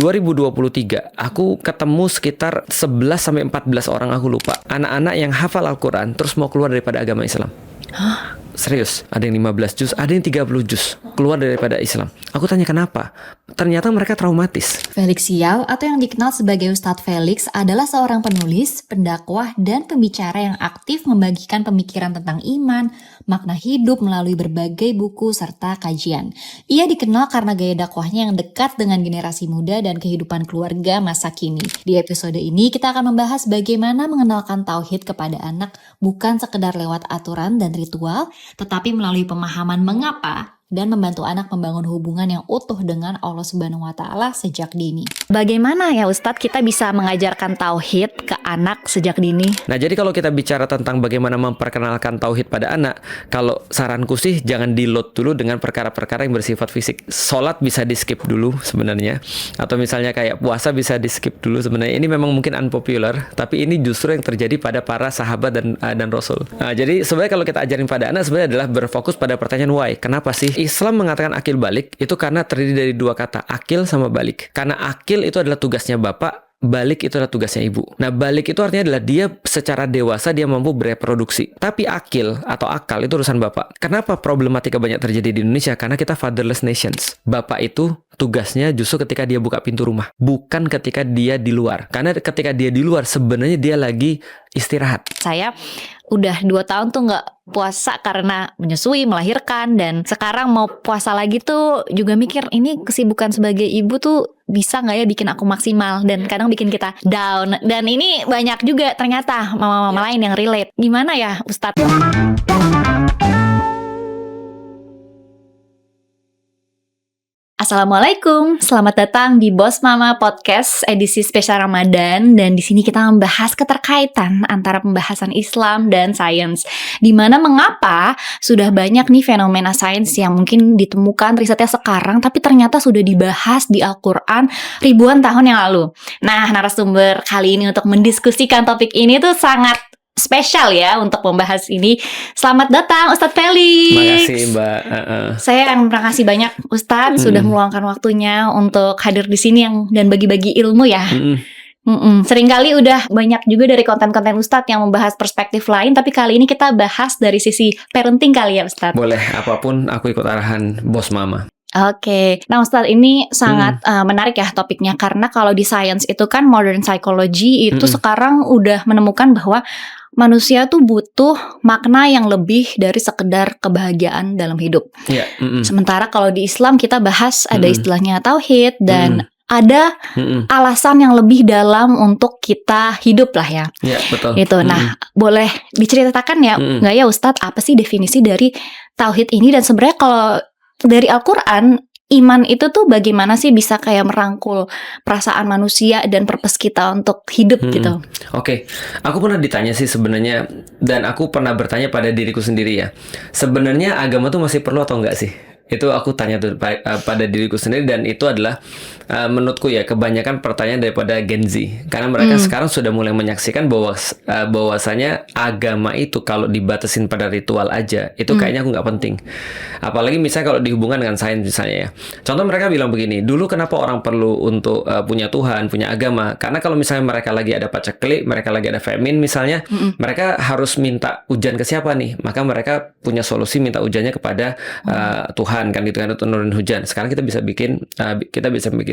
2023 aku ketemu sekitar 11 sampai 14 orang, aku lupa, anak-anak yang hafal Al-Quran terus mau keluar daripada agama Islam. Serius, ada yang 15 juz, ada yang 30 juz keluar daripada Islam. Aku tanya kenapa? Ternyata mereka traumatis. Felix Yao atau yang dikenal sebagai Ustadz Felix adalah seorang penulis, pendakwah, dan pembicara yang aktif membagikan pemikiran tentang iman, makna hidup melalui berbagai buku serta kajian. Ia dikenal karena gaya dakwahnya yang dekat dengan generasi muda dan kehidupan keluarga masa kini. Di episode ini kita akan membahas bagaimana mengenalkan tauhid kepada anak bukan sekedar lewat aturan dan ritual, tetapi melalui pemahaman mengapa dan membantu anak membangun hubungan yang utuh dengan Allah Subhanahu wa Ta'ala sejak dini. Bagaimana ya Ustadz kita bisa mengajarkan tauhid ke anak sejak dini? Nah, jadi kalau kita bicara tentang bagaimana memperkenalkan tauhid pada anak, kalau saranku sih jangan di-load dulu dengan perkara-perkara yang bersifat fisik. Sholat bisa di-skip dulu sebenarnya, atau misalnya kayak puasa bisa di-skip dulu sebenarnya. Ini memang mungkin unpopular, tapi ini justru yang terjadi pada para sahabat dan Rasul. Nah, jadi sebenarnya kalau kita ajarin pada anak sebenarnya adalah berfokus pada pertanyaan why. Kenapa sih Islam mengatakan akil balik? Itu karena terdiri dari dua kata, akil sama balik. Karena akil itu adalah tugasnya bapak, balik itu adalah tugasnya ibu. Nah, balik itu artinya adalah dia secara dewasa dia mampu bereproduksi. Tapi akil atau akal itu urusan bapak. Kenapa problematika banyak terjadi di Indonesia? Karena kita fatherless nations. Bapak itu tugasnya justru ketika dia buka pintu rumah, bukan ketika dia di luar. Karena ketika dia di luar sebenarnya dia lagi istirahat. Saya udah 2 tahun tuh nggak puasa karena menyusui, melahirkan, dan sekarang mau puasa lagi tuh juga mikir ini kesibukan sebagai ibu tuh bisa nggak ya bikin aku maksimal, dan kadang bikin kita down. Dan ini banyak juga ternyata mama-mama lain yang relate. Gimana ya Ustadz? Assalamualaikum, selamat datang di Boss Mama Podcast edisi spesial Ramadan, dan di sini kita membahas keterkaitan antara pembahasan Islam dan sains. Dimana mengapa sudah banyak nih fenomena sains yang mungkin ditemukan risetnya sekarang, tapi ternyata sudah dibahas di Al-Quran ribuan tahun yang lalu. Nah, narasumber kali ini untuk mendiskusikan topik ini tuh sangat spesial ya untuk membahas ini. Selamat datang Ustadz Felix. Terima kasih Mbak. Saya yang terima kasih banyak Ustadz sudah meluangkan waktunya untuk hadir di sini dan bagi-bagi ilmu ya. Seringkali udah banyak juga dari konten-konten Ustadz yang membahas perspektif lain, tapi kali ini kita bahas dari sisi parenting kali ya Ustadz. Boleh, apapun aku ikut arahan Bos Mama. Oke, nah Ustadz ini sangat menarik ya topiknya, karena kalau di sains itu kan modern psychology itu sekarang udah menemukan bahwa manusia tuh butuh makna yang lebih dari sekedar kebahagiaan dalam hidup. Sementara kalau di Islam kita bahas ada istilahnya tauhid dan ada alasan yang lebih dalam untuk kita hidup lah ya. Iya, betul. Itu. Nah, boleh diceritakan ya nggak ya Ustadz apa sih definisi dari tauhid ini, dan sebenarnya kalau dari Al-Quran, iman itu tuh bagaimana sih bisa kayak merangkul perasaan manusia dan purpose kita untuk hidup gitu. Oke, aku pernah ditanya sih sebenarnya, dan aku pernah bertanya pada diriku sendiri ya. Sebenarnya agama tuh masih perlu atau enggak sih? Itu aku tanya tuh pada diriku sendiri, dan itu adalah menurutku ya kebanyakan pertanyaan daripada Gen Z, karena mereka sekarang sudah mulai menyaksikan bahwasanya agama itu kalau dibatasin pada ritual aja itu kayaknya aku nggak penting. Apalagi misalnya kalau dihubungkan dengan sains misalnya ya. Contoh mereka bilang begini, dulu kenapa orang perlu untuk punya Tuhan, punya agama? Karena kalau misalnya mereka lagi ada paceklik, mereka lagi ada famine misalnya, mereka harus minta hujan ke siapa nih? Maka mereka punya solusi minta hujannya kepada Tuhan. Kan gitu kan, untuk nurunin hujan. Sekarang kita bisa bikin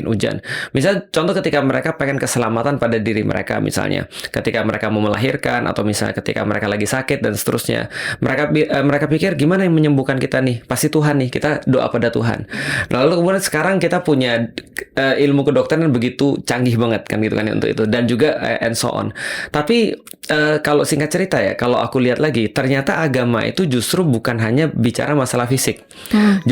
hujan. Misal contoh ketika mereka pengen keselamatan pada diri mereka, misalnya ketika mereka mau melahirkan, atau misalnya ketika mereka lagi sakit dan seterusnya, mereka pikir gimana yang menyembuhkan kita nih? Pasti Tuhan nih, kita doa pada Tuhan. Lalu kemudian sekarang kita punya ilmu kedokteran begitu canggih banget kan gitu kan untuk itu, dan juga and so on. Tapi kalau singkat cerita ya, kalau aku lihat lagi, ternyata agama itu justru bukan hanya bicara masalah fisik.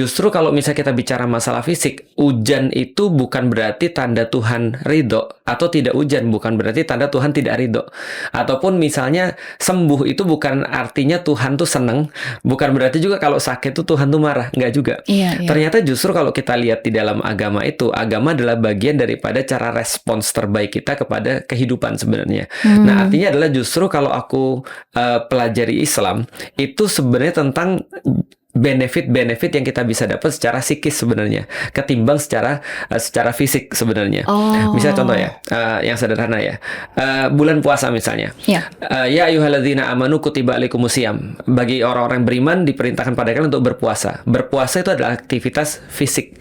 Justru kalau misalnya kita bicara masalah fisik, hujan itu bukan berarti tanda Tuhan ridho, atau tidak hujan bukan berarti tanda Tuhan tidak ridho. Ataupun misalnya sembuh itu bukan artinya Tuhan tuh seneng, bukan berarti juga kalau sakit tuh Tuhan tuh marah, enggak juga. Ternyata justru kalau kita lihat di dalam agama itu, agama adalah bagian daripada cara respons terbaik kita kepada kehidupan sebenarnya. Nah, artinya adalah justru kalau aku pelajari Islam, itu sebenarnya tentang benefit yang kita bisa dapat secara psikis sebenarnya ketimbang secara fisik sebenarnya. Misalnya contoh ya, yang sederhana ya, bulan puasa misalnya. Ya ayyuhalladzina amanu kutiba alaikumusiyam. Bagi orang-orang beriman diperintahkan pada kalian untuk berpuasa. Berpuasa itu adalah aktivitas fisik.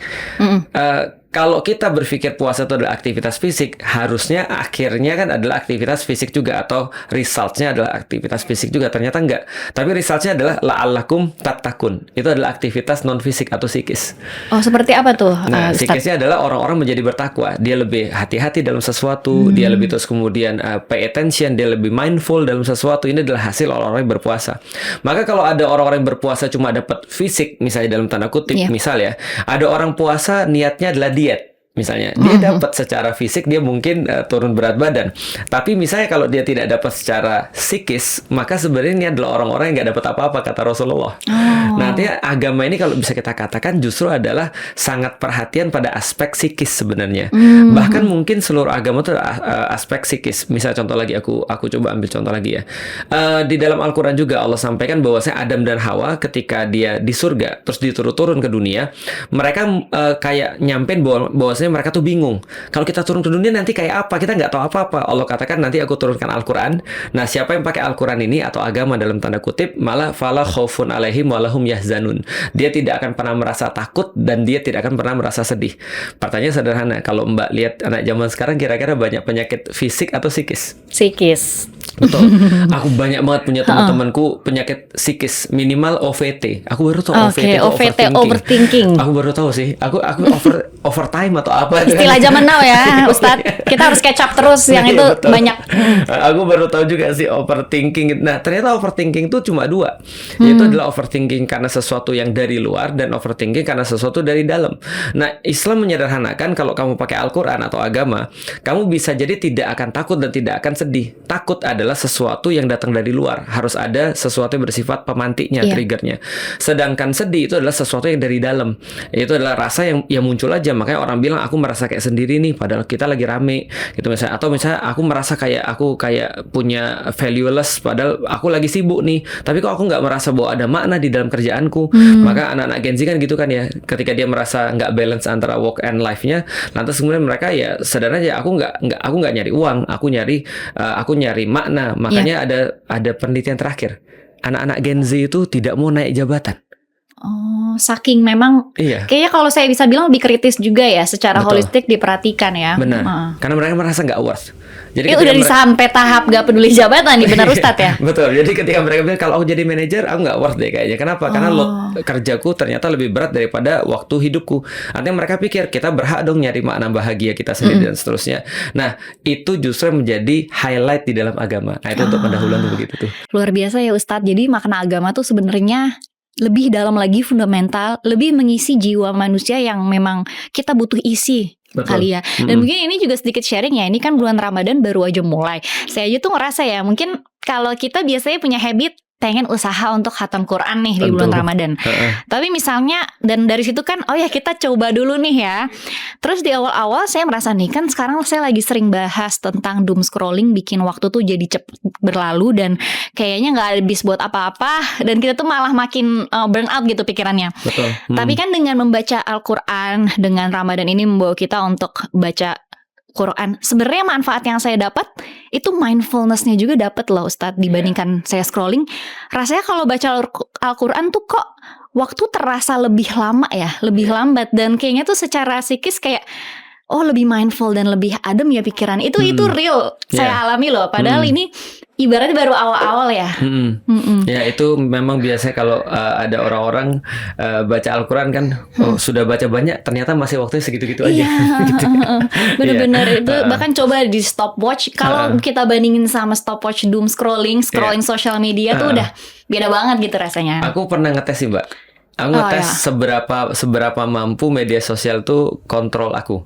Kalau kita berpikir puasa itu adalah aktivitas fisik, harusnya akhirnya kan adalah aktivitas fisik juga, atau resultnya adalah aktivitas fisik juga. Ternyata enggak. Tapi resultnya adalah la'allakum tattaqun. Itu adalah aktivitas non fisik atau psikis. Oh, seperti apa tuh? Nah, psikisnya adalah orang-orang menjadi bertakwa. Dia lebih hati-hati dalam sesuatu, dia lebih terus kemudian pay attention, dia lebih mindful dalam sesuatu. Ini adalah hasil orang-orang yang berpuasa. Maka kalau ada orang-orang yang berpuasa cuma dapat fisik, misalnya dalam tanda kutip, misal ya, ada orang puasa niatnya adalah diet. Misalnya, dia dapat secara fisik, dia mungkin turun berat badan. Tapi misalnya kalau dia tidak dapat secara psikis, maka sebenarnya ini adalah orang-orang yang nggak dapat apa-apa, kata Rasulullah. Nah, artinya agama ini kalau bisa kita katakan justru adalah sangat perhatian pada aspek psikis sebenarnya. Bahkan mungkin seluruh agama itu aspek psikis. Misalnya contoh lagi, aku coba ambil contoh lagi ya. Di dalam Al-Quran juga Allah sampaikan bahwasanya Adam dan Hawa ketika dia di surga, terus diturun ke dunia, mereka kayak nyampein bahwasanya mereka tuh bingung. Kalau kita turun ke dunia nanti kayak apa? Kita nggak tahu apa-apa. Allah katakan nanti aku turunkan Al-Quran. Nah, siapa yang pakai Al-Quran ini atau agama dalam tanda kutip, malah fala khaufun alaihim walahum yahzanun. Dia tidak akan pernah merasa takut dan dia tidak akan pernah merasa sedih. Pertanyaan sederhana, kalau Mbak lihat anak zaman sekarang kira-kira banyak penyakit fisik atau psikis? Psikis. Betul. Aku banyak banget punya teman-temanku penyakit psikis, minimal OVT. Aku baru tahu OVT itu overthinking. Aku baru tahu sih. Aku overtime atau apa? Istilah zaman now ya, Ustadz. Kita harus catch up terus yang itu betul. banyak. Aku baru tahu juga sih overthinking. Nah, ternyata overthinking itu cuma dua. Yaitu adalah overthinking karena sesuatu yang dari luar dan overthinking karena sesuatu dari dalam. Nah, Islam menyederhanakan kalau kamu pakai Al-Quran atau agama, kamu bisa jadi tidak akan takut dan tidak akan sedih. Takut adalah sesuatu yang datang dari luar. Harus ada sesuatu yang bersifat pemantiknya, triggernya. Sedangkan sedih itu adalah sesuatu yang dari dalam. Itu adalah rasa yang muncul aja. Makanya orang bilang aku merasa kayak sendiri nih, padahal kita lagi rame gitu misalnya. Atau misalnya aku merasa kayak aku kayak punya valueless, padahal aku lagi sibuk nih. Tapi kok aku nggak merasa bahwa ada makna di dalam kerjaanku. Maka anak-anak Gen Z kan gitu kan ya. Ketika dia merasa nggak balance antara work and life-nya, lantas kemudian mereka ya sadar aja aku nggak nyari uang, aku nyari makna. Makanya ada penelitian terakhir. Anak-anak Gen Z itu tidak mau naik jabatan. Oh, saking memang kayaknya kalau saya bisa bilang lebih kritis juga ya, secara holistik diperhatikan ya. Benar. Karena mereka merasa nggak worth. Jadi udah sampai tahap gak peduli jabatan nih, benar Ustadz ya? Betul. Jadi ketika mereka bilang kalau aku jadi manajer aku nggak worth deh kayaknya. Kenapa? Karena load kerjaku ternyata lebih berat daripada waktu hidupku. Artinya mereka pikir kita berhak dong nyari makna bahagia kita sendiri dan seterusnya. Nah, itu justru menjadi highlight di dalam agama. Nah, itu untuk pendahuluan tuh begitu tuh. Luar biasa ya Ustadz. Jadi makna agama tuh sebenarnya lebih dalam lagi, fundamental, lebih mengisi jiwa manusia yang memang kita butuh isi. Kali ya. Dan mungkin ini juga sedikit sharing ya. Ini kan bulan Ramadan baru aja mulai. Saya aja tuh ngerasa ya, mungkin kalau kita biasanya punya habit pengen usaha untuk khatam Quran nih di bulan Ramadan. Tapi misalnya, dan dari situ kan, oh ya kita coba dulu nih ya. Terus di awal-awal saya merasa nih, kan sekarang saya lagi sering bahas tentang doom scrolling, bikin waktu tuh jadi cepet berlalu dan kayaknya gak habis buat apa-apa. Dan kita tuh malah makin burn out gitu pikirannya. Tapi kan dengan membaca Al-Quran, dengan Ramadan ini membawa kita untuk baca Quran, sebenarnya manfaat yang saya dapat itu mindfulness-nya juga dapat loh Ustadz, dibandingkan saya scrolling. Rasanya kalau baca Al-Quran tuh kok waktu terasa lebih lama ya, lebih lambat, dan kayaknya tuh secara psikis kayak lebih mindful dan lebih adem ya pikiran. Itu real saya alami loh. Padahal ini ibaratnya baru awal-awal ya. Ya itu memang biasanya kalau ada orang-orang baca Al-Quran kan, sudah baca banyak, ternyata masih waktunya segitu-gitu aja. Gitu. Bener-bener itu bahkan coba di stopwatch. Kalau kita bandingin sama stopwatch doom scrolling social media tuh udah beda banget gitu rasanya. Aku pernah ngetes sih Mbak. Aku ngetes seberapa mampu media sosial tuh kontrol aku.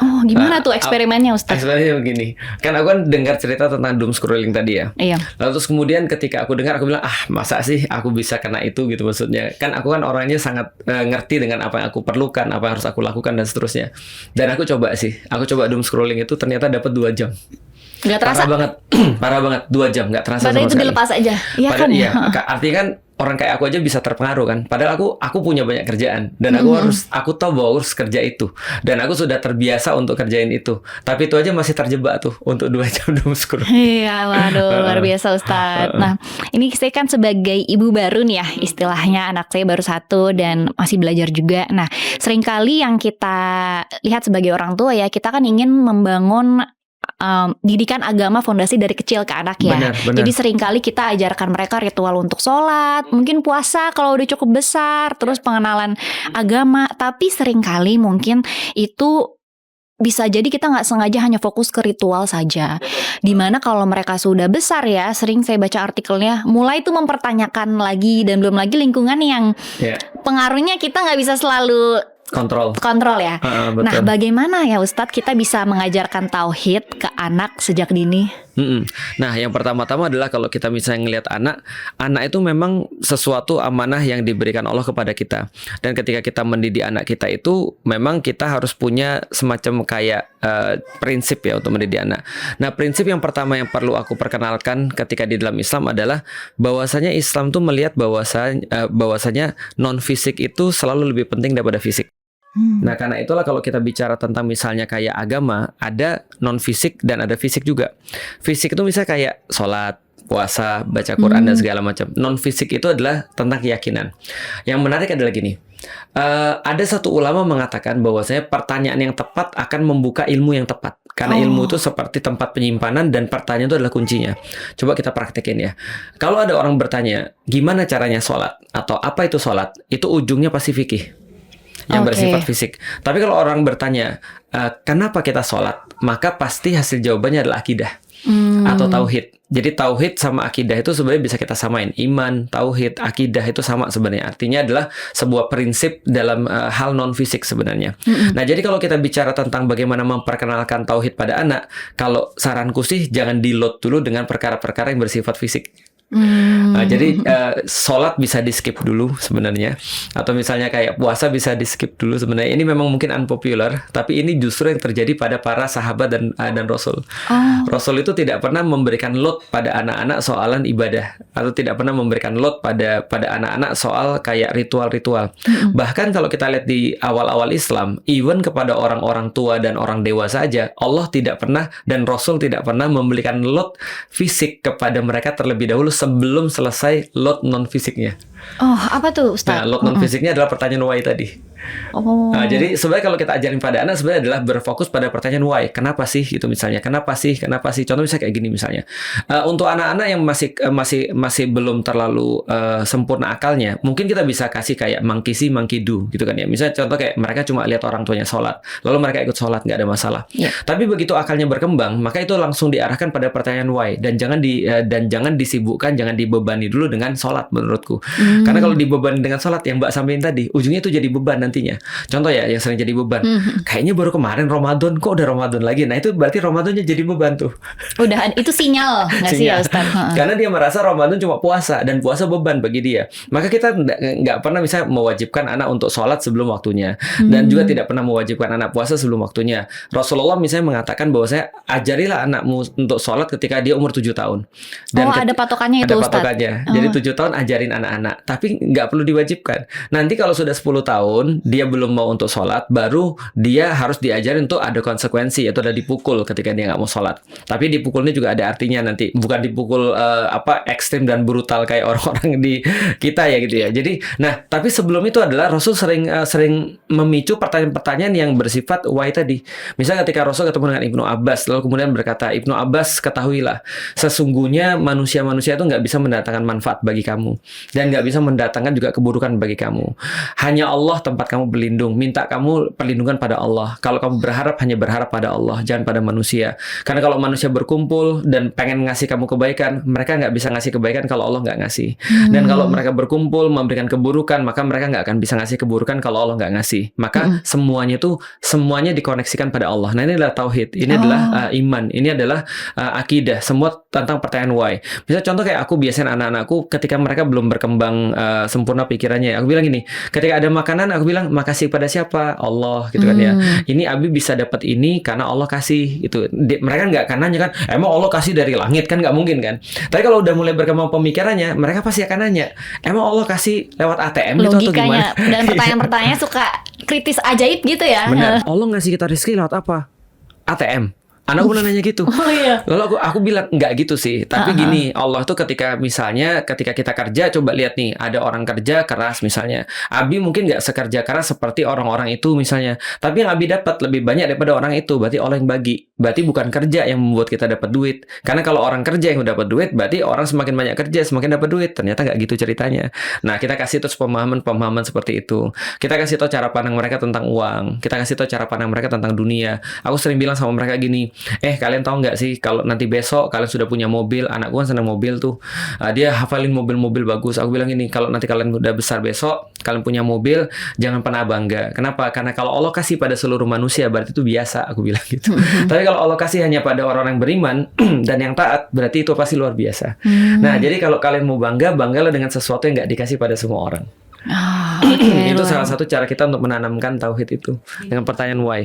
Oh, gimana tuh eksperimennya Ustaz? Eksperimennya begini. Kan aku kan dengar cerita tentang doom scrolling tadi ya. Iya. Lalu terus kemudian ketika aku dengar, aku bilang, masa sih aku bisa kena itu gitu maksudnya. Kan aku kan orangnya sangat ngerti dengan apa yang aku perlukan, apa yang harus aku lakukan dan seterusnya. Dan aku coba doom scrolling itu ternyata dapat 2 jam. Gak terasa? Parah banget 2 jam, gak terasa sama sekali. Padahal itu dilepas aja. Iya kan? Iya, artinya kan orang kayak aku aja bisa terpengaruh kan. Padahal aku punya banyak kerjaan dan aku tahu bahwa aku harus kerja itu dan aku sudah terbiasa untuk kerjain itu. Tapi itu aja masih terjebak tuh untuk 2 jam doom scroll. Iya, waduh, luar biasa Ustadz. Nah, ini saya kan sebagai ibu baru nih ya, istilahnya anak saya baru 1 dan masih belajar juga. Nah, seringkali yang kita lihat sebagai orang tua ya, kita kan ingin membangun didikan agama fondasi dari kecil ke anak ya. Benar. Jadi seringkali kita ajarkan mereka ritual untuk sholat, mungkin puasa kalau udah cukup besar, terus pengenalan agama. Tapi seringkali mungkin itu bisa jadi kita nggak sengaja hanya fokus ke ritual saja. Dimana kalau mereka sudah besar ya, sering saya baca artikelnya, mulai tuh mempertanyakan lagi dan belum lagi lingkungan yang pengaruhnya kita nggak bisa selalu kontrol ya. Betul. Nah, bagaimana ya Ustadz kita bisa mengajarkan tauhid ke anak sejak dini? Nah, yang pertama-tama adalah kalau kita misalnya ngelihat anak itu memang sesuatu amanah yang diberikan Allah kepada kita. Dan ketika kita mendidik anak kita itu, memang kita harus punya semacam kayak prinsip ya untuk mendidik anak. Nah, prinsip yang pertama yang perlu aku perkenalkan ketika di dalam Islam adalah bahwasanya Islam tuh melihat bahwasanya non fisik itu selalu lebih penting daripada fisik. Nah, karena itulah kalau kita bicara tentang misalnya kayak agama, ada non fisik dan ada fisik juga. Fisik itu misalnya kayak sholat, puasa, baca Quran dan segala macam. Non fisik itu adalah tentang keyakinan. Yang menarik adalah gini, ada satu ulama mengatakan bahwasanya pertanyaan yang tepat akan membuka ilmu yang tepat. Karena ilmu itu seperti tempat penyimpanan dan pertanyaan itu adalah kuncinya. Coba kita praktekin ya. Kalau ada orang bertanya, gimana caranya sholat? Atau apa itu sholat? Itu ujungnya pasti fikih yang bersifat fisik. Tapi kalau orang bertanya, kenapa kita sholat? Maka pasti hasil jawabannya adalah akidah atau tauhid. Jadi tauhid sama akidah itu sebenarnya bisa kita samain. Iman, tauhid, akidah itu sama sebenarnya. Artinya adalah sebuah prinsip dalam hal non fisik sebenarnya. Nah, jadi kalau kita bicara tentang bagaimana memperkenalkan tauhid pada anak, kalau saranku sih jangan di-load dulu dengan perkara-perkara yang bersifat fisik. Jadi sholat bisa di skip dulu sebenarnya, atau misalnya kayak puasa bisa di skip dulu sebenarnya. Ini memang mungkin unpopular, tapi ini justru yang terjadi pada para sahabat dan Rasul. Rasul itu tidak pernah memberikan load pada anak-anak soalan ibadah, atau tidak pernah memberikan load pada anak-anak soal kayak ritual-ritual. Bahkan kalau kita lihat di awal-awal Islam, even kepada orang-orang tua dan orang dewasa aja, Allah tidak pernah dan Rasul tidak pernah memberikan load fisik kepada mereka terlebih dahulu sebelum selesai load non fisiknya. Apa tuh Ustaz? Nah, load non fisiknya adalah pertanyaan why tadi. Nah, jadi sebenarnya kalau kita ajarin pada anak sebenarnya adalah berfokus pada pertanyaan why. Kenapa sih gitu misalnya? Kenapa sih? Contoh misalnya kayak gini misalnya. Untuk anak-anak yang masih belum terlalu sempurna akalnya, mungkin kita bisa kasih kayak monkey see, monkey do gitu kan ya. Misalnya contoh kayak mereka cuma lihat orang tuanya sholat, lalu mereka ikut sholat, nggak ada masalah. Tapi begitu akalnya berkembang, maka itu langsung diarahkan pada pertanyaan why, dan jangan disibukkan, jangan dibebani dulu dengan sholat menurutku. Karena kalau dibebani dengan sholat yang Mbak sampaikan tadi, ujungnya itu jadi beban nantinya. Contoh ya yang sering jadi beban, kayaknya baru kemarin Ramadan, kok udah Ramadan lagi. Nah itu berarti Ramadannya jadi beban tuh. Udah, itu sinyal nggak sih ya Ustaz? Karena dia merasa Ramadan cuma puasa dan puasa beban bagi dia. Maka kita nggak pernah bisa mewajibkan anak untuk sholat sebelum waktunya, dan juga tidak pernah mewajibkan anak puasa sebelum waktunya. Rasulullah misalnya mengatakan bahwa saya ajarilah anakmu untuk sholat ketika dia umur 7 tahun. Dan ada patokannya itu Ustaz? Ada patokannya. Jadi 7 tahun ajarin anak-anak, tapi nggak perlu diwajibkan. Nanti kalau sudah 10 tahun dia belum mau untuk sholat, baru dia harus diajarin untuk ada konsekuensi, yaitu ada dipukul ketika dia nggak mau sholat. Tapi dipukulnya juga ada artinya nanti, bukan dipukul ekstrim dan brutal kayak orang-orang di kita ya gitu ya. Jadi, nah tapi sebelum itu adalah Rasul sering memicu pertanyaan-pertanyaan yang bersifat why tadi. Misalnya ketika Rasul ketemu dengan Ibnu Abbas, lalu kemudian berkata, Ibnu Abbas ketahuilah, sesungguhnya manusia-manusia itu nggak bisa mendatangkan manfaat bagi kamu, dan nggak bisa mendatangkan juga keburukan bagi kamu. Hanya Allah tempat kamu berlindung. Minta kamu perlindungan pada Allah. Kalau kamu berharap, hanya berharap pada Allah, jangan pada manusia. Karena kalau manusia berkumpul dan pengen ngasih kamu kebaikan, mereka nggak bisa ngasih kebaikan kalau Allah nggak ngasih. Dan kalau mereka berkumpul memberikan keburukan, maka mereka nggak akan bisa ngasih keburukan kalau Allah nggak ngasih. Maka semuanya dikoneksikan pada Allah. Nah ini adalah tauhid. Ini adalah iman. Ini adalah akidah. Semua tentang pertanyaan why. Bisa contoh kayak aku biasain anak-anakku ketika mereka belum berkembang sempurna pikirannya. Aku bilang gini, ketika ada makanan, aku bilang bilang makasih pada siapa? Allah gitu kan ya. Ini Abi bisa dapat ini karena Allah kasih gitu. Mereka nggak akan nanya kan, emang Allah kasih dari langit kan, nggak mungkin kan. Tapi kalau udah mulai berkembang pemikirannya, mereka pasti akan nanya, emang Allah kasih lewat ATM gitu atau gimana? Dan pertanyaan-pertanyaannya suka kritis ajaib gitu ya. Benar. Allah ngasih kita rezeki lewat apa? ATM. Anakku pernah nanya gitu. Oh iya. Lalu aku bilang nggak gitu sih. Tapi gini, Allah tuh ketika kita kerja, coba lihat nih, ada orang kerja keras misalnya. Abi mungkin nggak sekerja keras seperti orang-orang itu misalnya. Tapi yang Abi dapat lebih banyak daripada orang itu. Berarti Allah yang bagi. Berarti bukan kerja yang membuat kita dapat duit. Karena kalau orang kerja yang dapat duit, berarti orang semakin banyak kerja semakin dapat duit. Ternyata nggak gitu ceritanya. Nah, kita kasih terus pemahaman seperti itu. Kita kasih tahu cara pandang mereka tentang uang. Kita kasih tahu cara pandang mereka tentang dunia. Aku sering bilang sama mereka gini, kalian tahu nggak sih kalau nanti besok kalian sudah punya mobil, anakku kan senang mobil tuh, dia hafalin mobil-mobil bagus. Aku bilang gini, kalau nanti kalian udah besar besok, kalian punya mobil, jangan pernah bangga. Kenapa? Karena kalau Allah kasih pada seluruh manusia, berarti itu biasa, aku bilang gitu. Tapi kalau Allah kasih hanya pada orang-orang yang beriman dan yang taat, berarti itu pasti luar biasa. Nah, jadi kalau kalian mau bangga, banggalah dengan sesuatu yang nggak dikasih pada semua orang. Itu salah satu cara kita untuk menanamkan tauhid itu dengan pertanyaan why.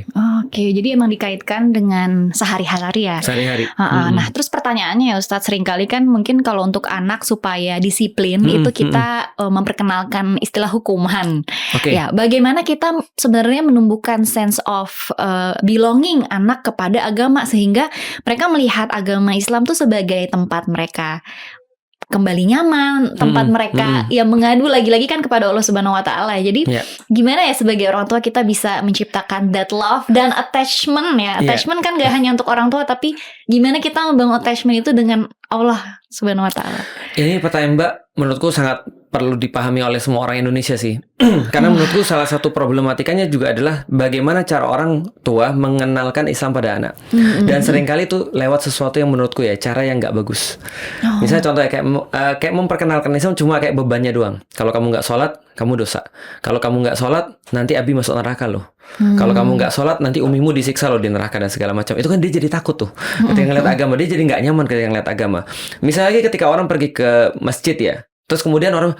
Jadi emang dikaitkan dengan sehari-hari ya. Sehari-hari. Nah, terus pertanyaannya ya Ustadz, seringkali kan mungkin kalau untuk anak supaya disiplin itu kita memperkenalkan istilah hukuman. Ya, bagaimana kita sebenarnya menumbuhkan sense of belonging anak kepada agama sehingga mereka melihat agama Islam tuh sebagai tempat mereka kembali nyaman, tempat mereka yang mengadu lagi-lagi kan kepada Allah Subhanahu wa taala. Jadi gimana ya sebagai orang tua kita bisa menciptakan that love dan attachment ya. Attachment kan gak hanya untuk orang tua, tapi gimana kita membangun attachment itu dengan Allah Subhanahu wa taala. Ini pertanyaan Mbak menurutku sangat perlu dipahami oleh semua orang Indonesia sih. Karena menurutku salah satu problematikanya juga adalah bagaimana cara orang tua mengenalkan Islam pada anak. Dan seringkali itu lewat sesuatu yang menurutku ya cara yang nggak bagus. Misalnya contohnya kayak memperkenalkan Islam cuma kayak bebannya doang. Kalau kamu nggak sholat, kamu dosa. Kalau kamu nggak sholat, nanti Abi masuk neraka loh. Kalau kamu nggak sholat, nanti umimu disiksa loh di neraka dan segala macam. Itu kan dia jadi takut tuh. Ketika ngeliat agama, dia jadi nggak nyaman ketika ngeliat agama. Misalnya ketika orang pergi ke masjid ya, terus kemudian orang,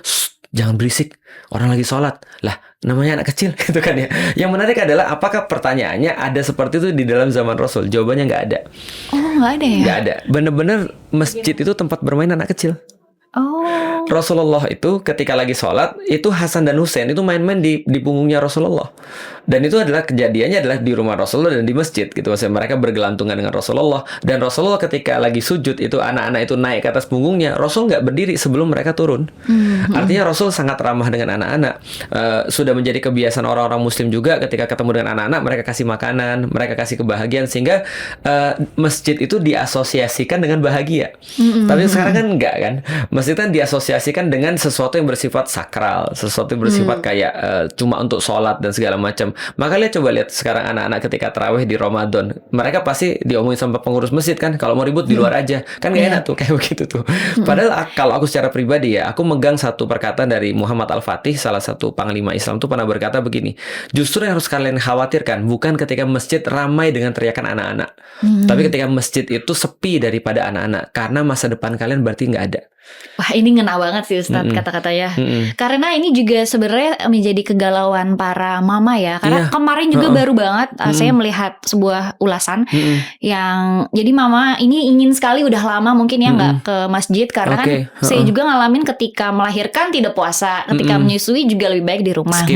jangan berisik, orang lagi sholat. Lah, namanya anak kecil gitu kan ya. Yang menarik adalah apakah pertanyaannya ada seperti itu di dalam zaman Rasul? Jawabannya nggak ada. Nggak ada ya? Nggak ada. Bener-bener masjid itu tempat bermain anak kecil. Rasulullah itu ketika lagi sholat, itu Hasan dan Husain itu main-main di punggungnya Rasulullah. Dan itu adalah kejadiannya adalah di rumah Rasulullah dan di masjid gitu. Maksudnya mereka bergelantungan dengan Rasulullah. Dan Rasulullah ketika lagi sujud itu anak-anak itu naik ke atas punggungnya, Rasul nggak berdiri sebelum mereka turun. Artinya Rasul sangat ramah dengan anak-anak. Sudah menjadi kebiasaan orang-orang Muslim juga ketika ketemu dengan anak-anak mereka kasih makanan, mereka kasih kebahagiaan sehingga masjid itu diasosiasikan dengan bahagia. Tapi sekarang kan enggak kan. Masjid kan diasosiasikan dengan sesuatu yang bersifat sakral, sesuatu yang bersifat kayak cuma untuk sholat dan segala macam. Maka coba lihat sekarang anak-anak ketika tarawih di Ramadan, mereka pasti diomongin sama pengurus masjid kan, kalau mau ribut di luar aja, kan gak enak tuh kayak begitu tuh. Padahal kalau aku secara pribadi ya, aku megang satu perkataan dari Muhammad Al-Fatih, salah satu panglima Islam tuh pernah berkata begini, justru yang harus kalian khawatirkan bukan ketika masjid ramai dengan teriakan anak-anak, tapi ketika masjid itu sepi daripada anak-anak, karena masa depan kalian berarti nggak ada. Wah, ini ngena banget sih Ustadz kata-katanya. Karena ini juga sebenarnya menjadi kegalauan para mama ya. Karena kemarin juga baru banget saya melihat sebuah ulasan yang jadi mama ini ingin sekali udah lama mungkin ya nggak ke masjid karena kan saya juga ngalamin ketika melahirkan tidak puasa, ketika menyusui juga lebih baik di rumah.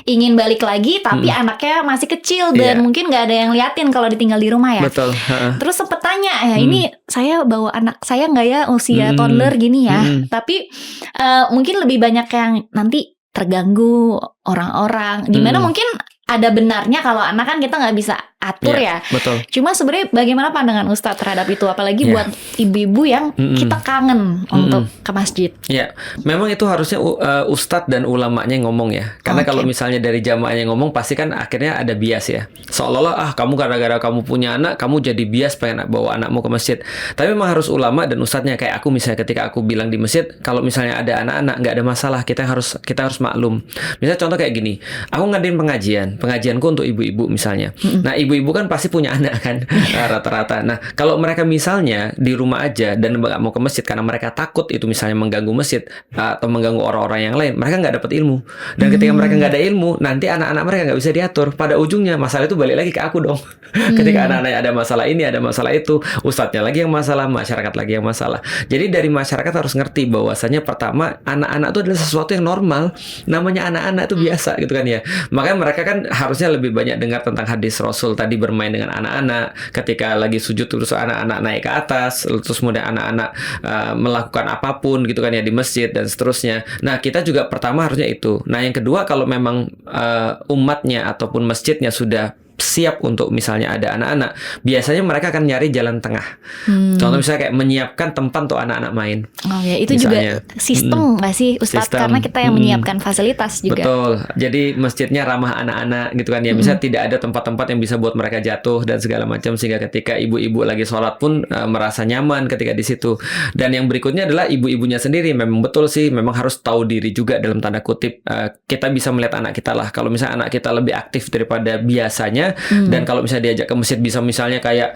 Ingin balik lagi tapi anaknya masih kecil dan mungkin nggak ada yang liatin kalau ditinggal di rumah ya. Betul. Terus sempet tanya ya, ini saya bawa anak saya nggak ya usia toddler gini ya, tapi mungkin lebih banyak yang nanti terganggu orang-orang. Dimana mungkin ada benarnya kalau anak kan kita nggak bisa atur ya. Betul. Cuma sebenarnya bagaimana pandangan Ustadz terhadap itu, apalagi buat ibu-ibu yang kita kangen untuk ke masjid. Ya, memang itu harusnya Ustadz dan ulamanya yang ngomong ya. Karena kalau misalnya dari jamaahnya ngomong, pasti kan akhirnya ada bias ya. Seolah-olah kamu gara-gara kamu punya anak, kamu jadi bias pengen bawa anakmu ke masjid. Tapi memang harus ulama dan ustadznya. Kayak aku misalnya ketika aku bilang di masjid, kalau misalnya ada anak-anak nggak ada masalah, kita harus maklum. Misalnya contoh kayak gini, aku ngadain pengajianku untuk ibu-ibu misalnya. Nah, ibu-ibu kan pasti punya anak kan rata-rata. Nah, kalau mereka misalnya di rumah aja dan nggak mau ke masjid karena mereka takut itu misalnya mengganggu masjid atau mengganggu orang-orang yang lain, mereka nggak dapat ilmu. Dan ketika mereka nggak ada ilmu, nanti anak-anak mereka nggak bisa diatur. Pada ujungnya masalah itu balik lagi ke aku dong. Ketika anak-anaknya ada masalah ini, ada masalah itu, ustadznya lagi yang masalah, masyarakat lagi yang masalah. Jadi dari masyarakat harus ngerti bahwasanya pertama anak-anak itu adalah sesuatu yang normal. Namanya anak-anak itu biasa gitu kan ya. Makanya mereka kan harusnya lebih banyak dengar tentang hadis Rasul tadi bermain dengan anak-anak. Ketika lagi sujud terus anak-anak naik ke atas, terus kemudian anak-anak melakukan apapun gitu kan ya di masjid dan seterusnya. Nah, kita juga pertama harusnya itu. Nah, yang kedua kalau memang umatnya ataupun masjidnya sudah siap untuk misalnya ada anak-anak, biasanya mereka akan nyari jalan tengah. Contoh misalnya kayak menyiapkan tempat untuk anak-anak main. Oh ya, itu misalnya. juga sistem nggak sih Ustadz? Sistem. Karena kita yang menyiapkan fasilitas juga. Betul. Jadi masjidnya ramah anak-anak gitu kan ya. Misalnya tidak ada tempat-tempat yang bisa buat mereka jatuh dan segala macam, sehingga ketika ibu-ibu lagi sholat pun merasa nyaman ketika di situ. Dan yang berikutnya adalah ibu-ibunya sendiri. Memang betul sih, memang harus tahu diri juga dalam tanda kutip. Kita bisa melihat anak kita lah. Kalau misalnya anak kita lebih aktif daripada biasanya, dan kalau misalnya diajak ke masjid bisa misalnya kayak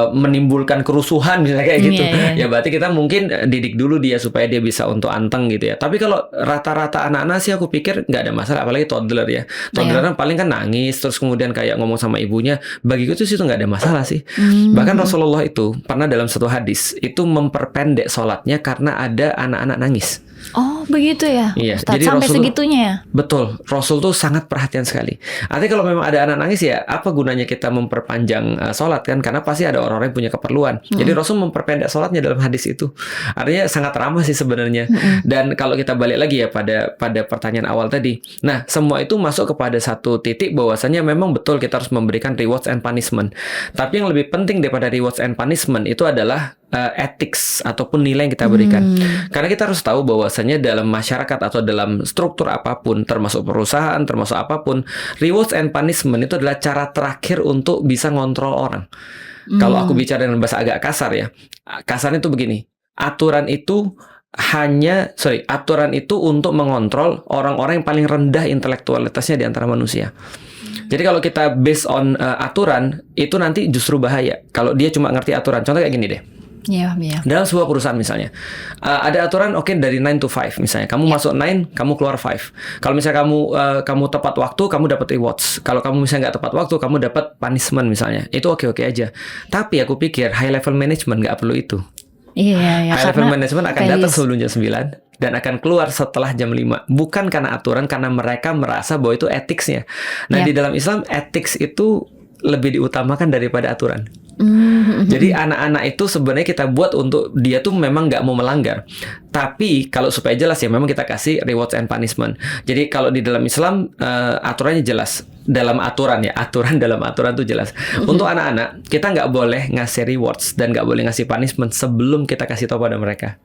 menimbulkan kerusuhan misalnya kayak gitu, ya berarti kita mungkin didik dulu dia supaya dia bisa untuk anteng gitu ya. Tapi kalau rata-rata anak-anak sih aku pikir nggak ada masalah, apalagi toddler ya. Toddler kan paling kan nangis terus kemudian kayak ngomong sama ibunya, bagiku itu nggak ada masalah sih. Bahkan Rasulullah itu pernah dalam satu hadis itu memperpendek sholatnya karena ada anak-anak nangis. Oh begitu ya, Iya, Ustadz, jadi sampai Rasul, segitunya ya? Betul, Rasul tuh sangat perhatian sekali. Artinya kalau memang ada anak nangis ya, apa gunanya kita memperpanjang sholat kan? Karena pasti ada orang-orang yang punya keperluan. Jadi Rasul memperpendek sholatnya dalam hadis itu. Artinya sangat ramah sih sebenarnya. Dan kalau kita balik lagi ya pada pertanyaan awal tadi. Nah, semua itu masuk kepada satu titik bahwasanya memang betul kita harus memberikan rewards and punishment. Tapi yang lebih penting daripada rewards and punishment itu adalah ethics ataupun nilai yang kita berikan. Karena kita harus tahu bahwasanya dalam masyarakat atau dalam struktur apapun, termasuk perusahaan, termasuk apapun, rewards and punishment itu adalah cara terakhir untuk bisa ngontrol orang. Kalau aku bicara dengan bahasa agak kasar ya, kasarnya itu begini, aturan itu untuk mengontrol orang-orang yang paling rendah intelektualitasnya di antara manusia. Jadi kalau kita based on aturan, itu nanti justru bahaya. Kalau dia cuma ngerti aturan, contoh kayak gini deh. Iya. Dalam sebuah perusahaan misalnya, ada aturan dari 9 to 5 misalnya. Kamu masuk 9, kamu keluar 5. Kalau misalnya kamu tepat waktu, kamu dapat rewards. Kalau kamu misalnya nggak tepat waktu, kamu dapat punishment misalnya. Itu oke-oke aja. Tapi aku pikir high level management nggak perlu itu. Iya, high level management akan datang sebelum jam 9 dan akan keluar setelah jam 5. Bukan karena aturan, karena mereka merasa bahwa itu etiknya. Nah, di dalam Islam, ethics itu lebih diutamakan daripada aturan. Jadi anak-anak itu sebenarnya kita buat untuk dia tuh memang nggak mau melanggar. Tapi kalau supaya jelas ya memang kita kasih rewards and punishment. Jadi kalau di dalam Islam aturannya jelas. Dalam aturan ya, aturan dalam aturan tuh jelas. Untuk anak-anak kita nggak boleh ngasih rewards dan nggak boleh ngasih punishment sebelum kita kasih tahu pada mereka.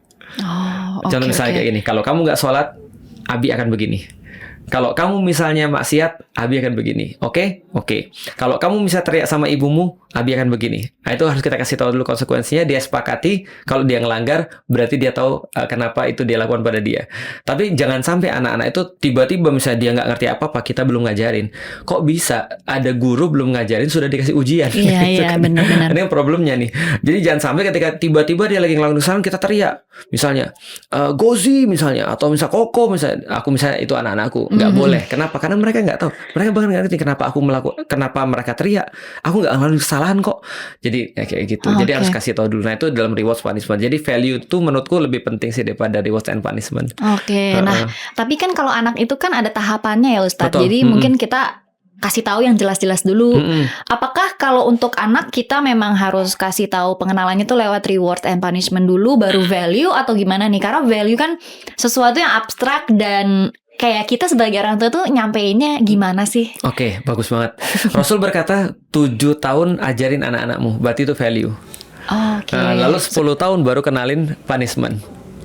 Contoh misalnya kayak gini, kalau kamu nggak sholat, Abi akan begini. Kalau kamu misalnya maksiat, Abi akan begini. Oke? Kalau kamu bisa teriak sama ibumu, Abi akan begini. Nah, itu harus kita kasih tahu dulu konsekuensinya. Dia sepakati. Kalau dia ngelanggar, berarti dia tahu kenapa itu dia lakukan pada dia. Tapi jangan sampai anak-anak itu tiba-tiba misalnya dia nggak ngerti apa-apa, kita belum ngajarin. Kok bisa ada guru belum ngajarin sudah dikasih ujian? Iya, benar-benar. Ini yang problemnya nih. Jadi jangan sampai ketika tiba-tiba dia lagi ngelakuin kesalahan kita teriak. Misalnya Gozi misalnya, atau misalnya Koko misalnya. Aku misalnya itu anak-anakku. Nggak boleh. Kenapa? Karena mereka nggak tahu. Mereka bahkan nggak ngerti kenapa mereka teriak. Aku nggak ngelakuin kesalahan kok. Jadi kayak gitu. Jadi harus kasih tahu dulu. Nah, itu dalam rewards punishment. Jadi value itu menurutku lebih penting sih daripada rewards and punishment. Nah, tapi kan kalau anak itu kan ada tahapannya ya Ustadz. Betul. Jadi mungkin kita kasih tahu yang jelas-jelas dulu. Apakah kalau untuk anak kita memang harus kasih tahu pengenalannya tuh lewat reward and punishment dulu baru value atau gimana nih? Karena value kan sesuatu yang abstrak dan kayak kita sebagai orang tua tuh nyampeinnya gimana sih? Oke, bagus banget. Rasul berkata 7 tahun ajarin anak-anakmu, berarti itu value. Lalu 10 tahun baru kenalin punishment.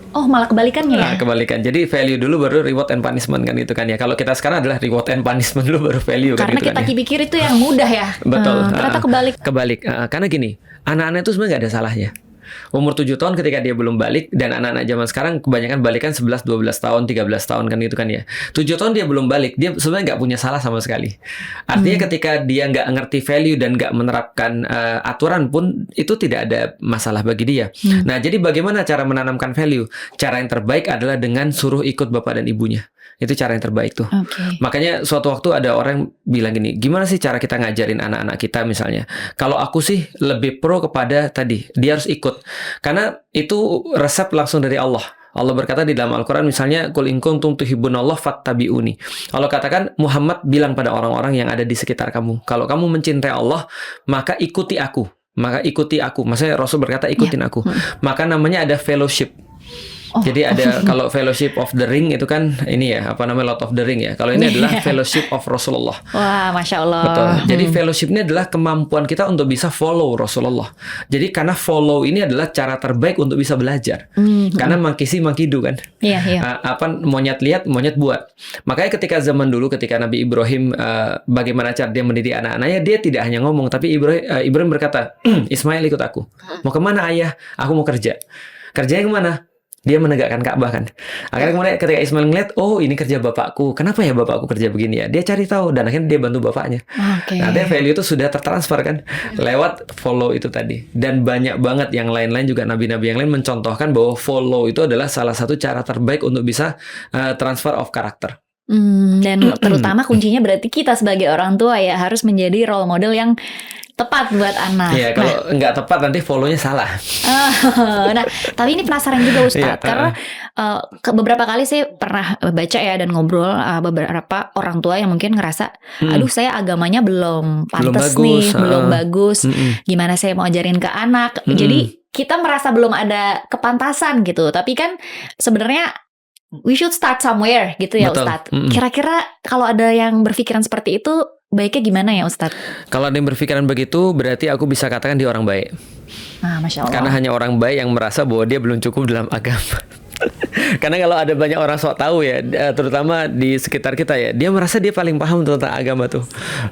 Oh, malah kebalikannya ya? Kebalikan. Jadi value dulu baru reward and punishment kan gitu kan ya. Kalau kita sekarang adalah reward and punishment dulu baru value kan gitu kan. Karena kita pikir itu yang mudah ya. Betul. Ternyata kebalik. Karena gini, anak-anak itu sebenarnya nggak ada salahnya. Umur 7 tahun ketika dia belum balik, dan anak-anak zaman sekarang kebanyakan balikan 11, 12 tahun, 13 tahun kan gitu kan ya. 7 tahun dia belum balik, dia sebenarnya nggak punya salah sama sekali. Artinya ketika dia nggak ngerti value dan nggak menerapkan aturan pun, itu tidak ada masalah bagi dia. Nah, jadi bagaimana cara menanamkan value? Cara yang terbaik adalah dengan suruh ikut bapak dan ibunya. Itu cara yang terbaik tuh. Makanya suatu waktu ada orang yang bilang gini, gimana sih cara kita ngajarin anak-anak kita misalnya? Kalau aku sih lebih pro kepada tadi, dia harus ikut. Karena itu resep langsung dari Allah. Allah berkata di dalam Al-Quran misalnya, Qul in kuntum tuhibbunallah fattabi'uni. Allah katakan, Muhammad bilang pada orang-orang yang ada di sekitar kamu, kalau kamu mencintai Allah, maka ikuti aku. Maka ikuti aku. Maksudnya Rasul berkata, ikutin aku. Maka namanya ada fellowship. Jadi ada kalau Fellowship of the Ring itu kan ini ya, apa namanya, Lord of the Ring ya. Kalau ini adalah Fellowship of Rasulullah. Wah, Masya Allah. Betul. Jadi fellowship ini adalah kemampuan kita untuk bisa follow Rasulullah. Jadi karena follow ini adalah cara terbaik untuk bisa belajar. Karena monkey see, monkey do kan. Apa monyet lihat, monyet buat. Makanya ketika zaman dulu, ketika Nabi Ibrahim bagaimana cara dia mendidik anak-anaknya, dia tidak hanya ngomong, tapi Ibrahim berkata, Ismail ikut aku. Mau kemana ayah? Aku mau kerja. Kerjanya kemana? Dia menegakkan Ka'bah kan. Akhirnya kemudian ketika Ismail ngeliat, oh ini kerja bapakku, kenapa ya bapakku kerja begini ya? Dia cari tahu dan akhirnya dia bantu bapaknya. Nah, dia value itu sudah tertransfer kan lewat follow itu tadi. Dan banyak banget yang lain-lain juga, nabi-nabi yang lain mencontohkan bahwa follow itu adalah salah satu cara terbaik untuk bisa transfer of karakter. Dan terutama kuncinya berarti kita sebagai orang tua ya harus menjadi role model yang tepat buat anak. Iya, kalau nggak tepat nanti follow-nya salah. Nah, tapi ini penasaran juga Ustadz, karena beberapa kali saya pernah baca ya dan ngobrol beberapa orang tua yang mungkin ngerasa, aduh saya agamanya belum pantas nih, belum bagus. Gimana saya mau ajarin ke anak? Jadi kita merasa belum ada kepantasan gitu. Tapi kan sebenarnya we should start somewhere gitu ya. Betul. Ustadz. Kira-kira kalau ada yang berpikiran seperti itu, baiknya gimana ya Ustadz? Kalau ada yang berpikiran begitu, berarti aku bisa katakan dia orang baik. Masya Allah. Karena hanya orang baik yang merasa bahwa dia belum cukup dalam agama. Karena kalau ada banyak orang sok tahu ya, terutama di sekitar kita ya, dia merasa dia paling paham tentang agama tuh.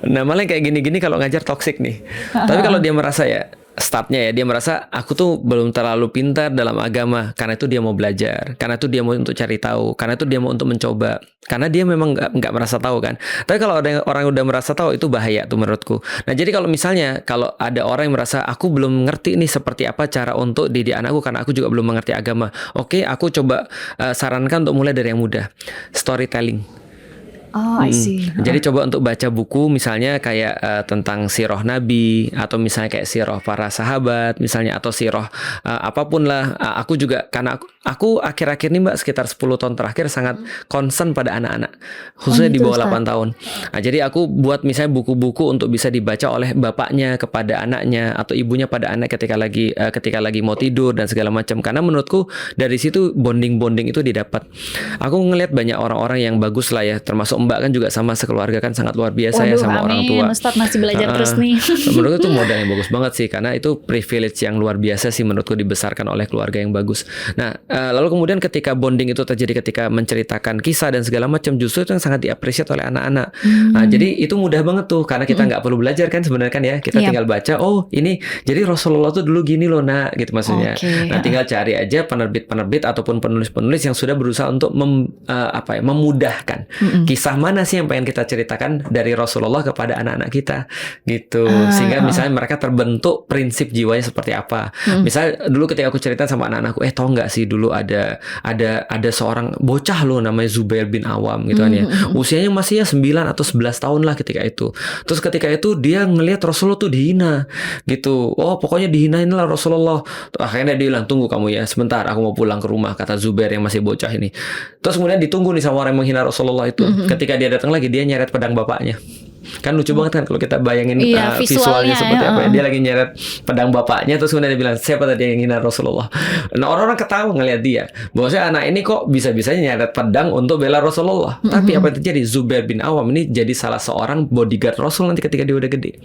Nah, malah kayak gini-gini kalau ngajar toksik nih. Tapi kalau dia merasa ya, startnya ya, dia merasa aku tuh belum terlalu pintar dalam agama, karena itu dia mau belajar, karena itu dia mau untuk cari tahu, karena itu dia mau untuk mencoba, karena dia memang nggak merasa tahu kan. Tapi kalau ada orang yang udah merasa tahu, itu bahaya tuh menurutku. Nah, jadi kalau misalnya kalau ada orang yang merasa aku belum ngerti nih seperti apa cara untuk didik anakku karena aku juga belum mengerti agama, oke, aku coba sarankan untuk mulai dari yang mudah, storytelling. I see. Jadi coba untuk baca buku misalnya kayak tentang sirah Nabi, atau misalnya kayak sirah para sahabat misalnya, atau sirah apapun lah. Aku juga, karena aku akhir-akhir ini Mbak, sekitar 10 tahun terakhir sangat concern pada anak-anak, khususnya di bawah 8 tahun. Nah, jadi aku buat misalnya buku-buku untuk bisa dibaca oleh bapaknya kepada anaknya, atau ibunya pada anak ketika lagi mau tidur dan segala macam. Karena menurutku dari situ bonding itu didapat. Aku ngelihat banyak orang-orang yang bagus lah ya, termasuk Mbak kan juga sama sekeluarga kan sangat luar biasa. Waduh, ya sama orang tua. Ustadz masih belajar terus nih. Menurutku itu modal yang bagus banget sih, karena itu privilege yang luar biasa sih menurutku, dibesarkan oleh keluarga yang bagus. Nah, lalu kemudian ketika bonding itu terjadi ketika menceritakan kisah dan segala macam, justru itu yang sangat diapresiasi oleh anak-anak. Nah, jadi itu mudah banget tuh, karena kita nggak perlu belajar kan sebenarnya kan ya, kita tinggal baca, oh ini jadi Rasulullah tuh dulu gini loh nak, gitu maksudnya. Nah, tinggal cari aja penerbit-penerbit ataupun penulis-penulis yang sudah berusaha untuk memudahkan kisah mana sih yang pengen kita ceritakan dari Rasulullah kepada anak-anak kita gitu, sehingga misalnya mereka terbentuk prinsip jiwanya seperti apa. Misalnya dulu ketika aku cerita sama anak-anakku, tau nggak sih dulu ada seorang bocah loh namanya Zubair bin Awam gitu kan ya, usianya masih ya 9 atau 11 tahun lah ketika itu. Terus ketika itu dia ngelihat Rasulullah tuh dihina gitu, oh pokoknya dihinain lah Rasulullah. Akhirnya dia bilang, tunggu kamu ya sebentar, aku mau pulang ke rumah, kata Zubair yang masih bocah ini. Terus kemudian ditunggu nih sama orang yang menghina Rasulullah itu. Ketika dia datang lagi, dia nyeret pedang bapaknya. Kan lucu banget kan kalau kita bayangin visualnya seperti apa ya. Dia lagi nyeret pedang bapaknya, terus kemudian dia bilang, siapa tadi yang hina Rasulullah? Nah, orang-orang ketawa ngeliat dia, bahwasanya anak ini kok bisa-bisanya nyeret pedang untuk bela Rasulullah. Tapi apa yang terjadi? Zubair bin Awam ini jadi salah seorang bodyguard Rasul nanti ketika dia udah gede.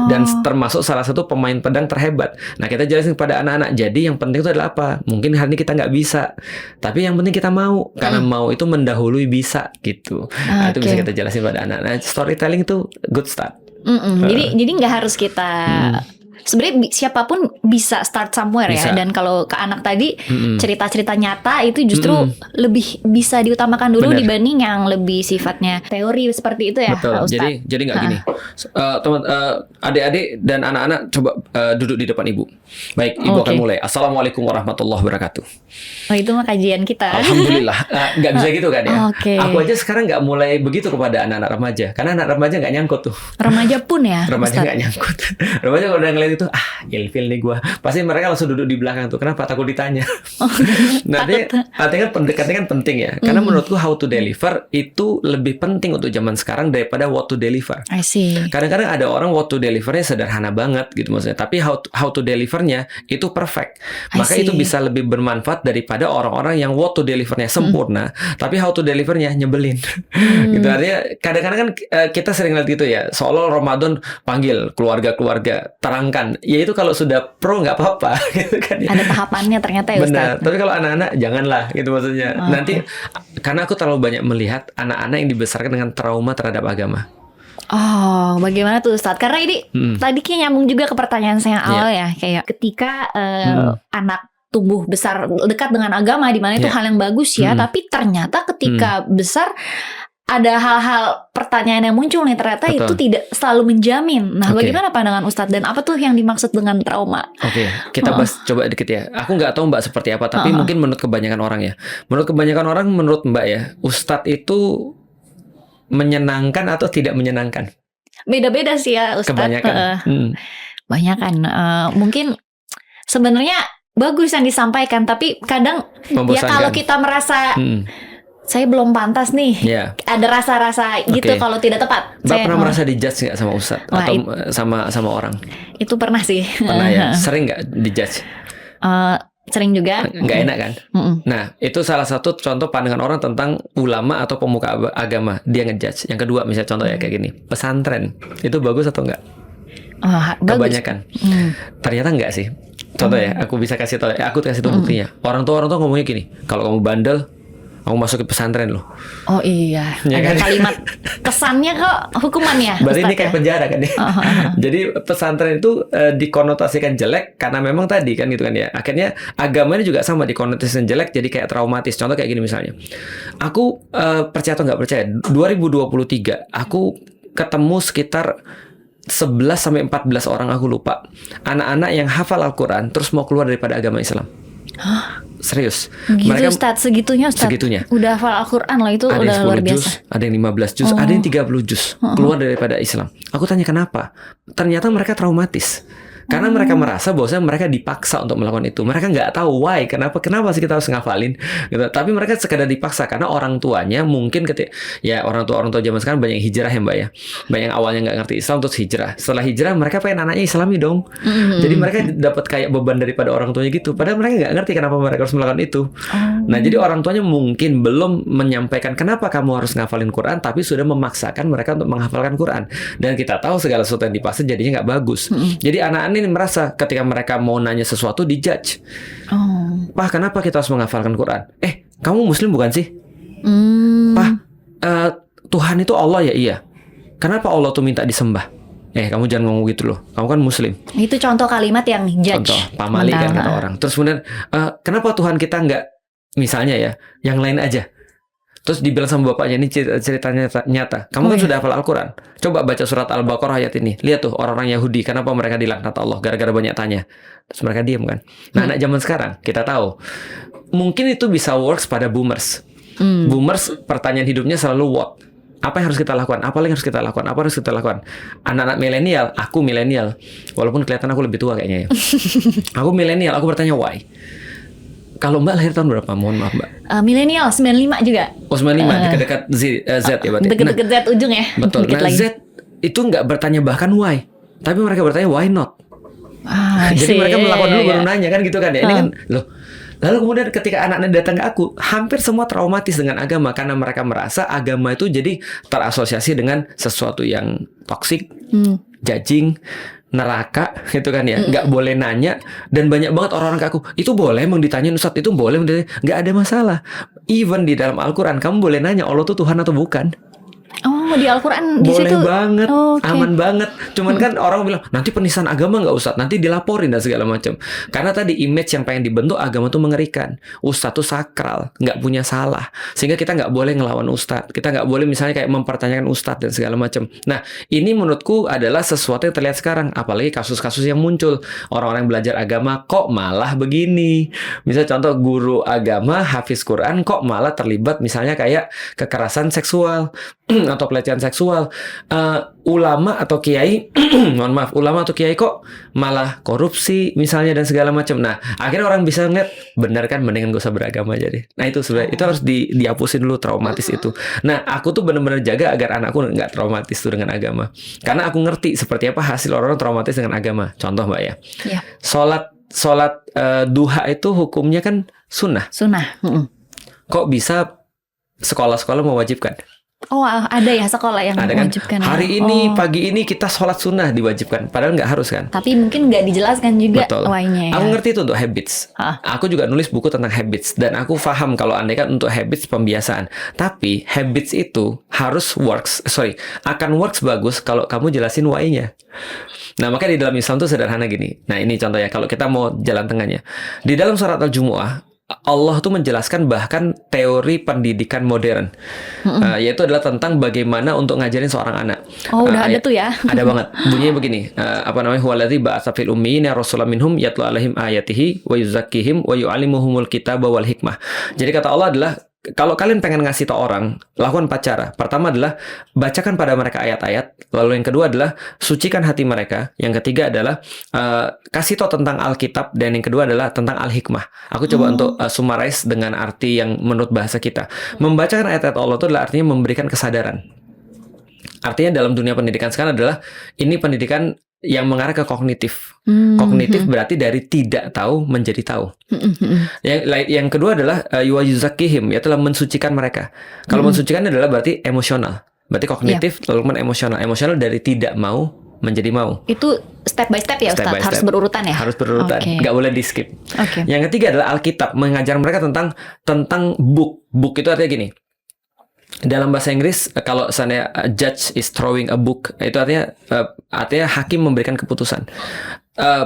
Dan termasuk salah satu pemain pedang terhebat. Nah, kita jelasin kepada anak-anak, jadi yang penting itu adalah apa? Mungkin hari ini kita nggak bisa, tapi yang penting kita mau, karena mau itu mendahului bisa gitu. Nah, itu bisa kita jelasin pada anak. Nah, storytelling itu good start. Jadi nggak harus kita sebenarnya siapapun bisa start somewhere Bisa. ya. Dan kalau ke anak tadi Mm-mm. cerita-cerita nyata itu justru lebih bisa diutamakan dulu Benar. dibanding yang lebih sifatnya teori seperti itu ya, Betul. Ustadz. Jadi nggak gini. Adik-adik dan anak-anak coba duduk di depan ibu. Baik, ibu akan Oke. mulai. Assalamualaikum warahmatullahi wabarakatuh. Oh, itu mah kajian kita. Alhamdulillah. Nggak bisa gitu kan ya? Oke. Aku aja sekarang nggak mulai begitu kepada anak-anak remaja, karena anak remaja nggak nyangkut tuh. Remaja pun ya, Remaja Ustadz. nggak nyangkut. Remaja kalau udah ngeliat itu, ilfil nih gua. Pasti mereka langsung duduk di belakang tuh. Kenapa? Takut ditanya. Nah, artinya pendekatnya kan penting ya. Karena menurutku how to deliver itu lebih penting untuk zaman sekarang daripada what to deliver. I see. Kadang-kadang ada orang what to delivernya sederhana banget gitu maksudnya. Tapi how to delivernya itu perfect. I Maka see. itu bisa lebih bermanfaat daripada orang-orang yang what to delivernya sempurna, tapi how to delivernya nyebelin. Gitu artinya kadang-kadang kan kita sering lihat gitu ya. Seolah Ramadan panggil keluarga-keluarga, terangkan. Ya itu kalau sudah pro nggak apa-apa gitu kan ya. Ada tahapannya ternyata ya, Benar, Ustadz. tapi kalau anak-anak janganlah gitu maksudnya. Oh, Nanti karena aku terlalu banyak melihat anak-anak yang dibesarkan dengan trauma terhadap agama. Oh, bagaimana tuh Ustadz? Karena ini tadi kayak nyambung juga ke pertanyaan saya yang Iya. awal ya, kayak ketika anak tumbuh besar dekat dengan agama, di mana itu Iya. hal yang bagus ya, tapi ternyata ketika besar ada hal-hal pertanyaan yang muncul nih, ternyata Betul. itu tidak selalu menjamin. Nah, Oke. bagaimana pandangan Ustadz dan apa tuh yang dimaksud dengan trauma? Oke, kita bahas coba dikit ya. Aku nggak tahu Mbak seperti apa, tapi mungkin menurut kebanyakan orang ya. Menurut kebanyakan orang, menurut Mbak ya, Ustadz itu menyenangkan atau tidak menyenangkan? Beda-beda sih ya Ustadz. Kebanyakan. Banyakan. Mungkin sebenarnya bagus yang disampaikan, tapi kadang ya Membosankan. kalau kita merasa saya belum pantas nih, Ya. ada rasa-rasa gitu Oke. kalau tidak tepat. Mbak Saya pernah merasa dijudge nggak sama Ustadz Wah, atau sama orang? itu pernah sih. Pernah ya? Sering nggak dijudge? Sering juga. Nggak enak kan? Nah, itu salah satu contoh pandangan orang tentang ulama atau pemuka agama. Dia ngejudge. Yang kedua, misalnya contoh ya kayak gini. Pesantren, itu bagus atau enggak? Bagus. Kebanyakan. Ternyata enggak sih. Contoh ya, aku bisa kasih tahu. Aku kasih tahu buktinya. Orang tua ngomongnya gini. Kalau kamu bandel, kamu masuk ke pesantren loh. Oh iya, Ya ada kan? kalimat kesannya kok hukumannya. Berarti ini Ustadz, kayak ya? penjara kan ya. Jadi pesantren itu dikonotasikan jelek karena memang tadi kan gitu kan ya. Akhirnya agama ini juga sama dikonotasikan jelek jadi kayak traumatis. Contoh kayak gini misalnya. Aku percaya atau nggak percaya, 2023 aku ketemu sekitar 11 sampai 14 orang, aku lupa. Anak-anak yang hafal Al-Qur'an terus mau keluar daripada agama Islam. Serius. Gitu Mereka Ustadz, segitunya Ustadz. Segitunya. Udah hafal Al-Quran loh, itu ada udah yang 10 luar juz, biasa. ada yang 15 juz, ada yang 30 juz keluar daripada Islam. Aku tanya kenapa? Ternyata mereka traumatis. Karena mereka merasa bahwa mereka dipaksa untuk melakukan itu. Mereka nggak tahu why, kenapa sih kita harus ngafalin gitu. Tapi mereka sekadar dipaksa karena orang tuanya mungkin ya orang tua zaman sekarang banyak yang hijrah ya Mbak ya. Banyak yang awalnya nggak ngerti Islam terus hijrah. Setelah hijrah mereka pengen anaknya Islami dong. Jadi mereka dapat kayak beban daripada orang tuanya gitu. Padahal mereka nggak ngerti kenapa mereka harus melakukan itu. Nah jadi orang tuanya mungkin belum menyampaikan kenapa kamu harus ngafalin Quran, tapi sudah memaksakan mereka untuk menghafalkan Quran. Dan kita tahu segala sesuatu yang dipaksa jadinya nggak bagus. Jadi anak-anak ini merasa ketika mereka mau nanya sesuatu dijudge. Pak, kenapa kita harus menghafalkan Quran? Kamu Muslim bukan sih? Pak, Tuhan itu Allah ya? Iya. Kenapa Allah tuh minta disembah? Kamu jangan ngomong gitu loh. Kamu kan Muslim. Itu contoh kalimat yang judge. Contoh pamali kan kata orang. Terus kemudian kenapa Tuhan kita nggak misalnya ya yang lain aja? Terus dibilang sama bapaknya, ini ceritanya nyata. Kamu kan sudah hafal Al-Quran. Coba baca surat Al-Baqarah ayat ini. Lihat tuh orang-orang Yahudi, kenapa mereka dilaknat Allah? Gara-gara banyak tanya. Terus mereka diam kan. Nah anak zaman sekarang, kita tahu. Mungkin itu bisa works pada boomers. Boomers, pertanyaan hidupnya selalu what? Apa yang harus kita lakukan? Apa yang harus kita lakukan? Apa harus kita lakukan? Anak-anak milenial, aku milenial. Walaupun kelihatan aku lebih tua kayaknya ya. Aku milenial, aku bertanya why? Kalau Mbak lahir tahun berapa? Mohon maaf Mbak. Milenial 95 juga. Oh 95, dekat-dekat Z ya berarti. Deket-deket Z ujung ya. Betul. Dikit Nah lagi. Z itu nggak bertanya bahkan why, tapi mereka bertanya why not. Jadi mereka melakukan dulu baru nanya kan gitu kan ya. Ini kan loh. Lalu kemudian ketika anak-anak datang ke aku, hampir semua traumatis dengan agama karena mereka merasa agama itu jadi terasosiasi dengan sesuatu yang toksik, judging, neraka gitu kan ya, nggak boleh nanya. Dan banyak banget orang-orang ke aku, itu boleh emang ditanyain Ustadz, itu boleh, nggak ada masalah. Even di dalam Al-Quran kamu boleh nanya Allah tuh Tuhan atau bukan. Oh, di Al-Quran di Boleh situ. banget, Oke. aman banget. Cuman kan orang bilang nanti penistaan agama nggak Ustadz, nanti dilaporin dan segala macam. Karena tadi image yang pengen dibentuk agama tuh mengerikan. Ustadz tuh sakral, nggak punya salah, sehingga kita nggak boleh ngelawan Ustadz. Kita nggak boleh misalnya kayak mempertanyakan Ustadz dan segala macam. Nah, ini menurutku adalah sesuatu yang terlihat sekarang. Apalagi kasus-kasus yang muncul, orang-orang yang belajar agama kok malah begini. Misal contoh guru agama hafiz Quran kok malah terlibat misalnya kayak kekerasan seksual atau pelecehan seksual. Ulama atau kiai mohon maaf, ulama atau kiai kok malah korupsi misalnya dan segala macam. Nah, akhirnya orang bisa ngeliat benar kan, mendingan gak usah beragama aja deh. Nah, itu sebenarnya itu harus dihapusin dulu traumatis itu. Nah, aku tuh benar-benar jaga agar anakku nggak traumatis tuh dengan agama, karena aku ngerti seperti apa hasil orang traumatis dengan agama. Contoh Mbak ya, Iya. sholat duha itu hukumnya kan sunnah. Sunnah. Kok bisa sekolah-sekolah mewajibkan? Oh, ada ya sekolah yang Ada kan? mewajibkan. Hari ini pagi ini kita sholat sunnah diwajibkan, padahal nggak harus kan? Tapi mungkin nggak dijelaskan juga Betul. why-nya ya. Aku ngerti itu untuk habits. Aku juga nulis buku tentang habits, dan aku paham kalau andai kan untuk habits pembiasaan. Tapi habits itu harus akan works bagus kalau kamu jelasin why-nya. Nah, makanya di dalam Islam tuh sederhana gini. Nah, ini contohnya kalau kita mau jalan tengahnya. Di dalam surat Al-Jumu'ah, Allah tuh menjelaskan bahkan teori pendidikan modern, yaitu adalah tentang bagaimana untuk ngajarin seorang anak. Oh, udah ada tuh ya. Ada banget. Bunyinya begini, huwaladzi ba'atsa fil ummiyina rasulan minhum yatlu 'alaihim ayatihi wa yuzakkihim wa yu'allimuhumul kitaba wal hikmah. Jadi kata Allah adalah, kalau kalian pengen ngasih tau orang, lakukan 4 cara. Pertama adalah bacakan pada mereka ayat-ayat. Lalu yang kedua adalah sucikan hati mereka. Yang ketiga adalah kasih tau tentang Alkitab. Dan yang kedua adalah tentang Al-Hikmah. Aku coba untuk summarize dengan arti yang menurut bahasa kita. Membacakan ayat-ayat Allah itu adalah artinya memberikan kesadaran. Artinya dalam dunia pendidikan sekarang adalah ini pendidikan yang mengarah ke kognitif. Kognitif berarti dari tidak tahu menjadi tahu. Yang kedua adalah yuzakkihim, yaitu mensucikan mereka. Kalau mensucikan adalah berarti emosional. Berarti kognitif lalu emosional. Emosional dari tidak mau menjadi mau. Itu step by step ya, Step by Ustadz? Harus step. berurutan ya? Harus berurutan, nggak boleh di skip. Oke. Yang ketiga adalah Alkitab, mengajar mereka tentang book. Book itu artinya gini. Dalam bahasa Inggris, kalau misalnya judge is throwing a book, itu artinya hakim memberikan keputusan.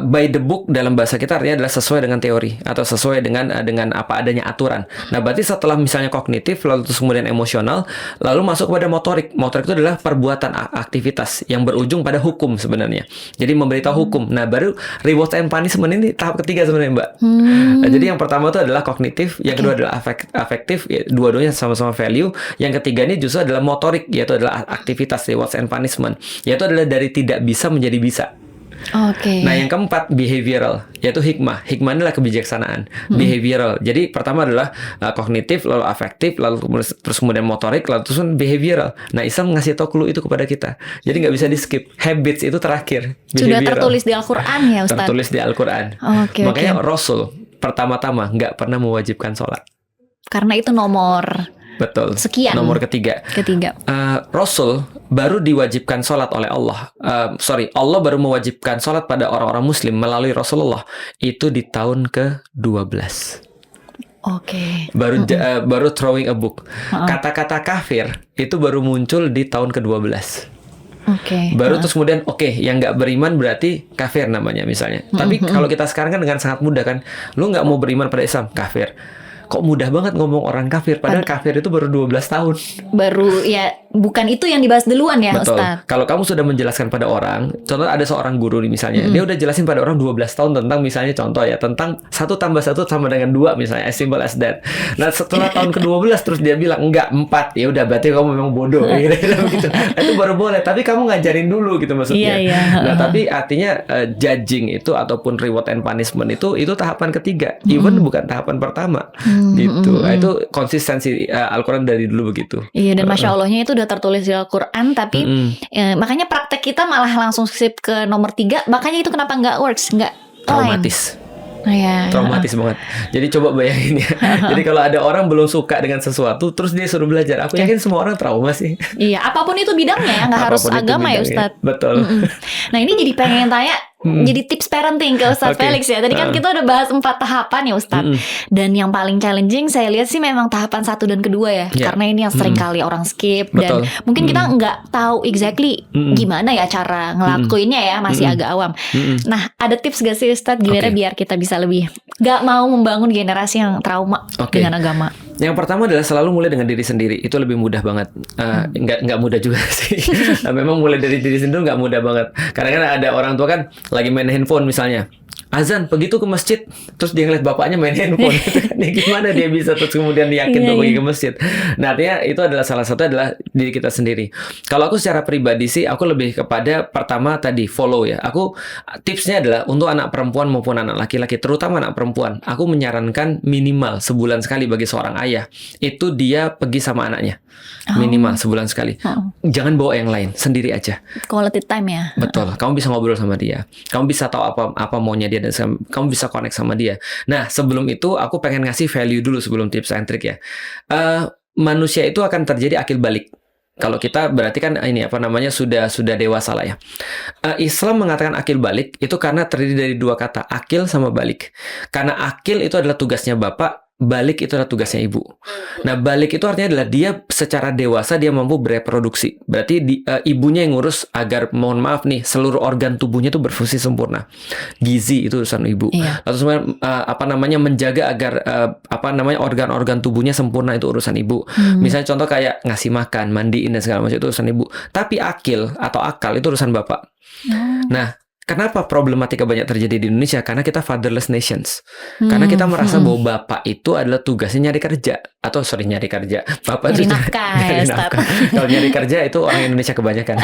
By the book dalam bahasa kita artinya adalah sesuai dengan teori atau sesuai dengan apa adanya aturan. Nah, berarti setelah misalnya kognitif, lalu terus kemudian emosional, lalu masuk kepada motorik. Motorik itu adalah perbuatan aktivitas yang berujung pada hukum sebenarnya. Jadi memberitahu hukum. Nah, baru reward and punishment ini tahap ketiga sebenarnya, Mbak. Nah, jadi yang pertama itu adalah kognitif, yang kedua adalah afektif, dua-duanya sama-sama value. Yang ketiga ini justru adalah motorik, yaitu adalah aktivitas, reward and punishment, yaitu adalah dari tidak bisa menjadi bisa. Oke. Nah, yang keempat behavioral, yaitu hikmah. Hikmah adalah kebijaksanaan. Behavioral. Jadi pertama adalah kognitif, lalu afektif, lalu terus kemudian motorik, lalu terus behavioral. Nah, Islam ngasih tau clue itu kepada kita. Jadi nggak bisa di skip. Habits itu terakhir. Sudah Behavioral. tertulis di Al-Quran ya, Ustadz? Tertulis di Al-Quran. Oke. Makanya Rasul pertama-tama nggak pernah mewajibkan sholat. Karena itu nomor Betul. sekian. Nomor ketiga. Rasul baru diwajibkan sholat oleh Allah. Allah baru mewajibkan sholat pada orang-orang Muslim melalui Rasulullah itu di tahun ke-12. Oke. Baru throwing a book. Kata-kata kafir itu baru muncul di tahun ke-12. Oke. Baru terus kemudian yang nggak beriman berarti kafir namanya misalnya. Tapi kalau kita sekarang kan dengan sangat mudah kan, lu nggak mau beriman pada Islam, kafir. Kok mudah banget ngomong orang kafir, padahal kafir itu baru 12 tahun. Baru ya, bukan itu yang dibahas duluan ya, Betul. Ustadz? Kalau kamu sudah menjelaskan pada orang, contoh ada seorang guru nih misalnya, dia udah jelasin pada orang 12 tahun tentang misalnya contoh ya, tentang 1 tambah 1 sama dengan 2 misalnya, as simple as that. Nah, setelah tahun ke-12 terus dia bilang enggak 4, ya udah berarti kamu memang bodoh gitu. Itu baru boleh, tapi kamu ngajarin dulu gitu maksudnya. Iya. Nah, tapi artinya judging itu ataupun reward and punishment itu tahapan ketiga, even bukan tahapan pertama. Gitu. Itu konsistensi Al-Quran dari dulu begitu. Iya, dan Masya Allahnya itu udah tertulis di Al-Quran. Tapi makanya praktek kita malah langsung skip ke nomor 3. Makanya itu kenapa nggak works, nggak traumatis. Traumatis banget. Jadi coba bayangin ya. Jadi kalau ada orang belum suka dengan sesuatu, terus dia suruh belajar, aku yakin semua orang trauma sih. Iya, apapun itu bidangnya ya, nggak harus Apapun itu agama ya, bidangnya. Ustadz. Betul. Nah, ini jadi pengen tanya, jadi tips parenting ke Ustadz Oke. Felix ya. Tadi kan kita udah bahas 4 tahapan ya Ustadz. Dan yang paling challenging saya lihat sih memang tahapan 1 dan kedua ya. Ya. Karena ini yang sering kali orang skip. Betul. Dan mungkin kita nggak tahu exactly gimana ya cara ngelakuinnya ya. Masih agak awam. Nah, ada tips gak sih Ustadz gimana Oke. biar kita bisa lebih gak mau membangun generasi yang trauma Oke. dengan agama? Yang pertama adalah selalu mulai dengan diri sendiri. Itu lebih mudah banget. Nggak mudah juga sih. Memang mulai dari diri sendiri nggak mudah banget. Karena kan ada orang tua kan lagi main handphone misalnya. Azan, pergi tuh ke masjid. Terus dia ngeliat bapaknya main handphone. Ya, gimana dia bisa terus kemudian yakin untuk pergi ke masjid? Nah, artinya itu adalah salah satu adalah diri kita sendiri. Kalau aku secara pribadi sih, aku lebih kepada pertama tadi follow ya. Aku tipsnya adalah untuk anak perempuan maupun anak laki-laki, terutama anak perempuan. Aku menyarankan minimal sebulan sekali bagi seorang ayah. Itu dia pergi sama anaknya. Minimal sebulan sekali. Jangan bawa yang lain, sendiri aja. Quality time ya. Betul, kamu bisa ngobrol sama dia, kamu bisa tahu apa maunya dia, dan kamu bisa connect sama dia. Nah, sebelum itu aku pengen ngasih value dulu sebelum tips and trick ya. Manusia itu akan terjadi akil balik. Kalau kita berarti kan ini sudah dewasa lah ya. Islam mengatakan akil balik itu karena terdiri dari 2 kata, akil sama balik. Karena akil itu adalah tugasnya bapak, balik itu adalah tugasnya ibu. Nah, balik itu artinya adalah dia secara dewasa dia mampu bereproduksi. Berarti ibunya yang ngurus agar, mohon maaf nih, seluruh organ tubuhnya itu berfungsi sempurna. Gizi itu urusan ibu. Iya. Lalu menjaga agar organ-organ tubuhnya sempurna itu urusan ibu. Misalnya contoh kayak ngasih makan, mandiin dan segala macam itu urusan ibu. Tapi akil atau akal itu urusan bapak. Nah, kenapa problematika banyak terjadi di Indonesia? Karena kita fatherless nations. Karena kita merasa bahwa bapak itu adalah tugasnya nyari kerja. Nyari kerja. Bapak Nyari itu nafkah ya, nyari Ustaz. nafkah. Kalau nyari kerja itu orang Indonesia kebanyakan.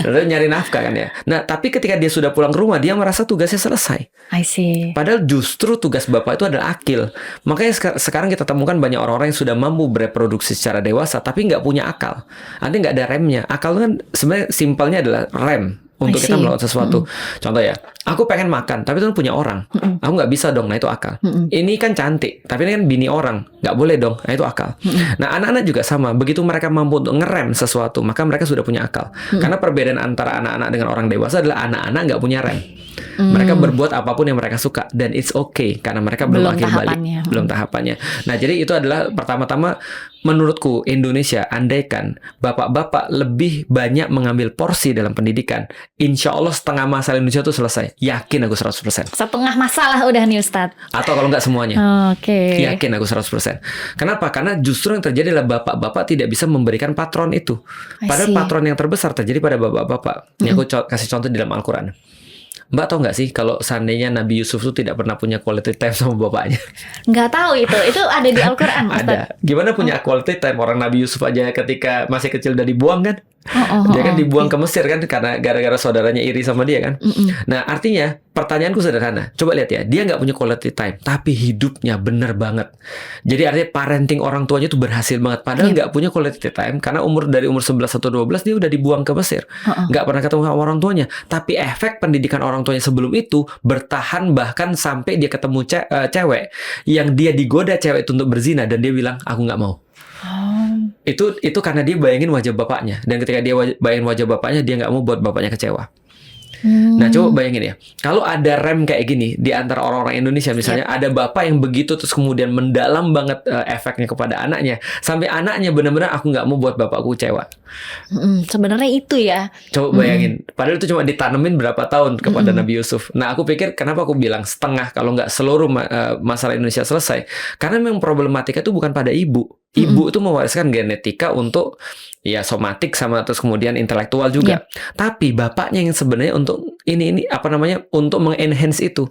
Lalu nyari nafkah kan ya. Nah, tapi ketika dia sudah pulang ke rumah, dia merasa tugasnya selesai. I see. Padahal justru tugas bapak itu adalah akil. Makanya sekarang kita temukan banyak orang-orang yang sudah mampu bereproduksi secara dewasa, tapi nggak punya akal. Artinya nggak ada remnya. Akal itu kan sebenarnya simpelnya adalah rem untuk kita melakukan sesuatu. Contoh ya, aku pengen makan, tapi itu kan punya orang. Aku nggak bisa dong, nah itu akal. Ini kan cantik, tapi ini kan bini orang. Nggak boleh dong, nah itu akal. Nah, anak-anak juga sama. Begitu mereka mampu untuk ngerem sesuatu, maka mereka sudah punya akal. Karena perbedaan antara anak-anak dengan orang dewasa adalah anak-anak nggak punya rem. Mereka berbuat apapun yang mereka suka, dan it's okay, karena mereka belum akil balik. Belum tahapannya. Nah, jadi itu adalah pertama-tama menurutku Indonesia, andaikan bapak-bapak lebih banyak mengambil porsi dalam pendidikan, insya Allah setengah masalah Indonesia itu selesai. Yakin aku 100%. Setengah masalah udah nih Ustadz. Atau kalau nggak semuanya. Oke. Yakin aku 100%. Kenapa? Karena justru yang terjadi adalah bapak-bapak tidak bisa memberikan patron itu. Padahal patron yang terbesar terjadi pada bapak-bapak. Ini aku kasih contoh di dalam Al-Quran. Mbak tahu nggak sih kalau seandainya Nabi Yusuf itu tidak pernah punya quality time sama bapaknya? Nggak tahu itu ada di Al-Quran Ustadz. Ada. Gimana punya quality time orang Nabi Yusuf aja ketika masih kecil udah dibuang kan? Dia kan dibuang ke Mesir kan karena gara-gara saudaranya iri sama dia kan. Nah, artinya pertanyaanku sederhana. Coba lihat ya, dia nggak punya quality time, tapi hidupnya bener banget. Jadi artinya parenting orang tuanya itu berhasil banget. Padahal nggak punya quality time karena dari umur 11 atau 12 dia udah dibuang ke Mesir. Nggak pernah ketemu sama orang tuanya. Tapi efek pendidikan orang tuanya sebelum itu bertahan bahkan sampai dia ketemu cewek yang dia digoda cewek itu untuk berzina dan dia bilang aku nggak mau. Itu karena dia bayangin wajah bapaknya, dan ketika dia bayangin wajah bapaknya, dia nggak mau buat bapaknya kecewa. Nah, coba bayangin ya, kalau ada rem kayak gini di antara orang-orang Indonesia, misalnya ada bapak yang begitu terus kemudian mendalam banget efeknya kepada anaknya, sampai anaknya benar-benar aku nggak mau buat bapakku kecewa. Sebenarnya itu ya. Coba bayangin, padahal itu cuma ditanemin berapa tahun kepada Nabi Yusuf. Nah, aku pikir kenapa aku bilang setengah kalau nggak seluruh masalah Indonesia selesai, karena memang problematika itu bukan pada ibu. Ibu itu mewariskan genetika untuk ya somatik sama terus kemudian intelektual juga. Tapi bapaknya yang sebenarnya untuk untuk mengenhance itu.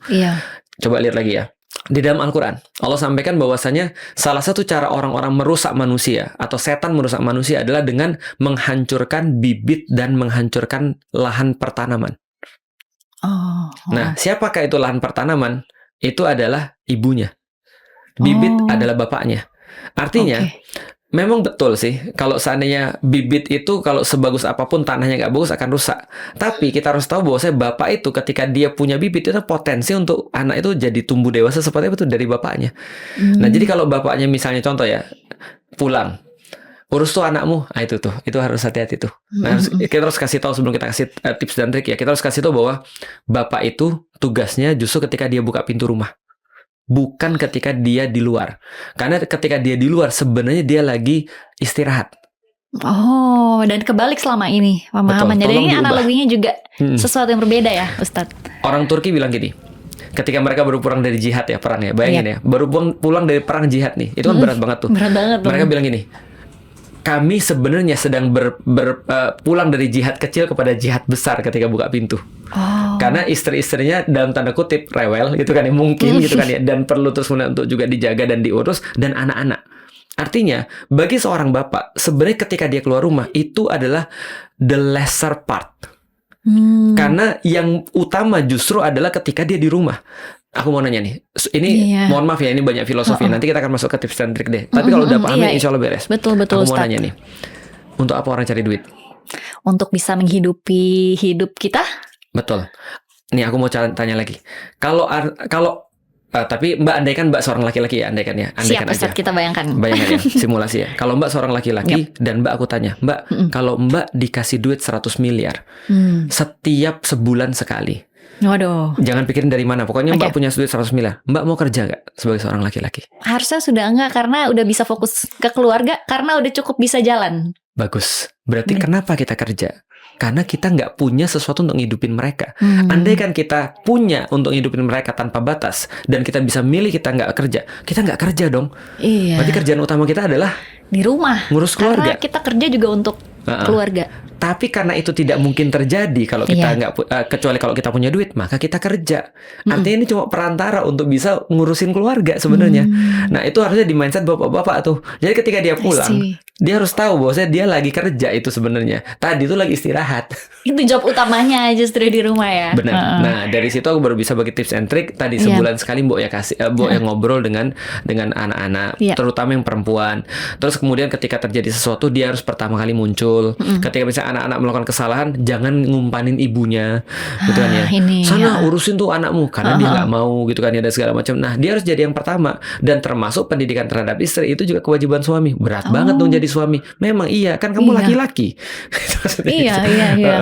Coba lihat lagi ya. Di dalam Al-Quran, Allah sampaikan bahwasanya salah satu cara orang-orang merusak manusia atau setan merusak manusia adalah dengan menghancurkan bibit dan menghancurkan lahan pertanaman. Nah, siapakah itu lahan pertanaman? Itu adalah ibunya. Bibit adalah bapaknya. Artinya, memang betul sih, kalau seandainya bibit itu kalau sebagus apapun tanahnya nggak bagus akan rusak. Tapi kita harus tahu bahwa bapak itu ketika dia punya bibit itu potensi untuk anak itu jadi tumbuh dewasa seperti itu dari bapaknya. Nah, jadi kalau bapaknya misalnya contoh ya, pulang, urus tuh anakmu. Ah itu harus hati-hati tuh. Nah, kita harus kasih tahu sebelum kita kasih tips dan trik ya. Kita harus kasih tahu bahwa bapak itu tugasnya justru ketika dia buka pintu rumah, bukan ketika dia di luar. Karena ketika dia di luar sebenarnya dia lagi istirahat. Oh, dan kebalik selama ini pemahamannya. Dan Tolong ini diubah. analoginya juga sesuatu yang berbeda ya, Ustadz. Orang Turki bilang gini, ketika mereka baru pulang dari jihad ya, perang ya, bayangin ya, baru pulang dari perang jihad nih, itu kan berat banget tuh. Berat banget tuh. Mereka bilang gini, kami sebenarnya sedang pulang dari jihad kecil kepada jihad besar ketika buka pintu. Karena istri-istrinya dalam tanda kutip rewel gitu kan ya, mungkin gitu kan ya, dan perlu terus untuk juga dijaga dan diurus, dan anak-anak. Artinya bagi seorang bapak sebenarnya ketika dia keluar rumah itu adalah the lesser part. Karena yang utama justru adalah ketika dia di rumah. Aku mau nanya nih, ini mohon maaf ya, ini banyak filosofi. Nanti kita akan masuk ke tips dan trik deh. Tapi kalau udah paham insya Allah beres. Betul, Aku mau Ustadz. nanya nih, untuk apa orang cari duit? Untuk bisa menghidupi hidup kita? Betul. Nih aku mau tanya lagi. Tapi Mbak andaikan Mbak seorang laki-laki ya, andaikan ya. Andaikan Siap, Ustadz, kita bayangkan. Bayangkan ya, simulasi ya. Kalau Mbak seorang laki-laki dan Mbak aku tanya, Mbak, kalau Mbak dikasih duit 100 miliar setiap sebulan sekali. Waduh. Jangan pikirin dari mana. Pokoknya Mbak punya duit 100 miliar. Mbak mau kerja nggak sebagai seorang laki-laki? Harusnya sudah enggak, karena udah bisa fokus ke keluarga, karena udah cukup bisa jalan. Bagus. Berarti kenapa kita kerja? Karena kita nggak punya sesuatu untuk ngidupin mereka. Andai kan kita punya untuk ngidupin mereka tanpa batas, dan kita bisa milih kita nggak kerja dong. Iya. Berarti kerjaan utama kita adalah di rumah. ngurus keluarga. Karena kita kerja juga untuk keluarga. Tapi karena itu tidak mungkin terjadi kalau kita kecuali kalau kita punya duit, maka kita kerja. Artinya ini cuma perantara untuk bisa ngurusin keluarga sebenarnya. Nah, itu harusnya di mindset bapak-bapak tuh. Jadi ketika dia pulang, dia harus tahu bahwa dia lagi kerja itu sebenarnya. Tadi itu lagi istirahat. Itu job utamanya justru di rumah ya. Benar. Nah, dari situ aku baru bisa bagi tips and trick. Tadi sebulan sekali Mbok ya kasih yang ngobrol dengan anak-anak, terutama yang perempuan. Terus kemudian ketika terjadi sesuatu dia harus pertama kali muncul. Ketika misalnya anak-anak melakukan kesalahan, jangan ngumpanin ibunya, gitu kan ya. Sana urusin tuh anakmu, karena dia nggak mau, gitu kan ya, dan segala macam. Nah, dia harus jadi yang pertama, dan termasuk pendidikan terhadap istri itu juga kewajiban suami. Berat banget dong jadi suami. Memang iya, kan kamu laki-laki. Iya.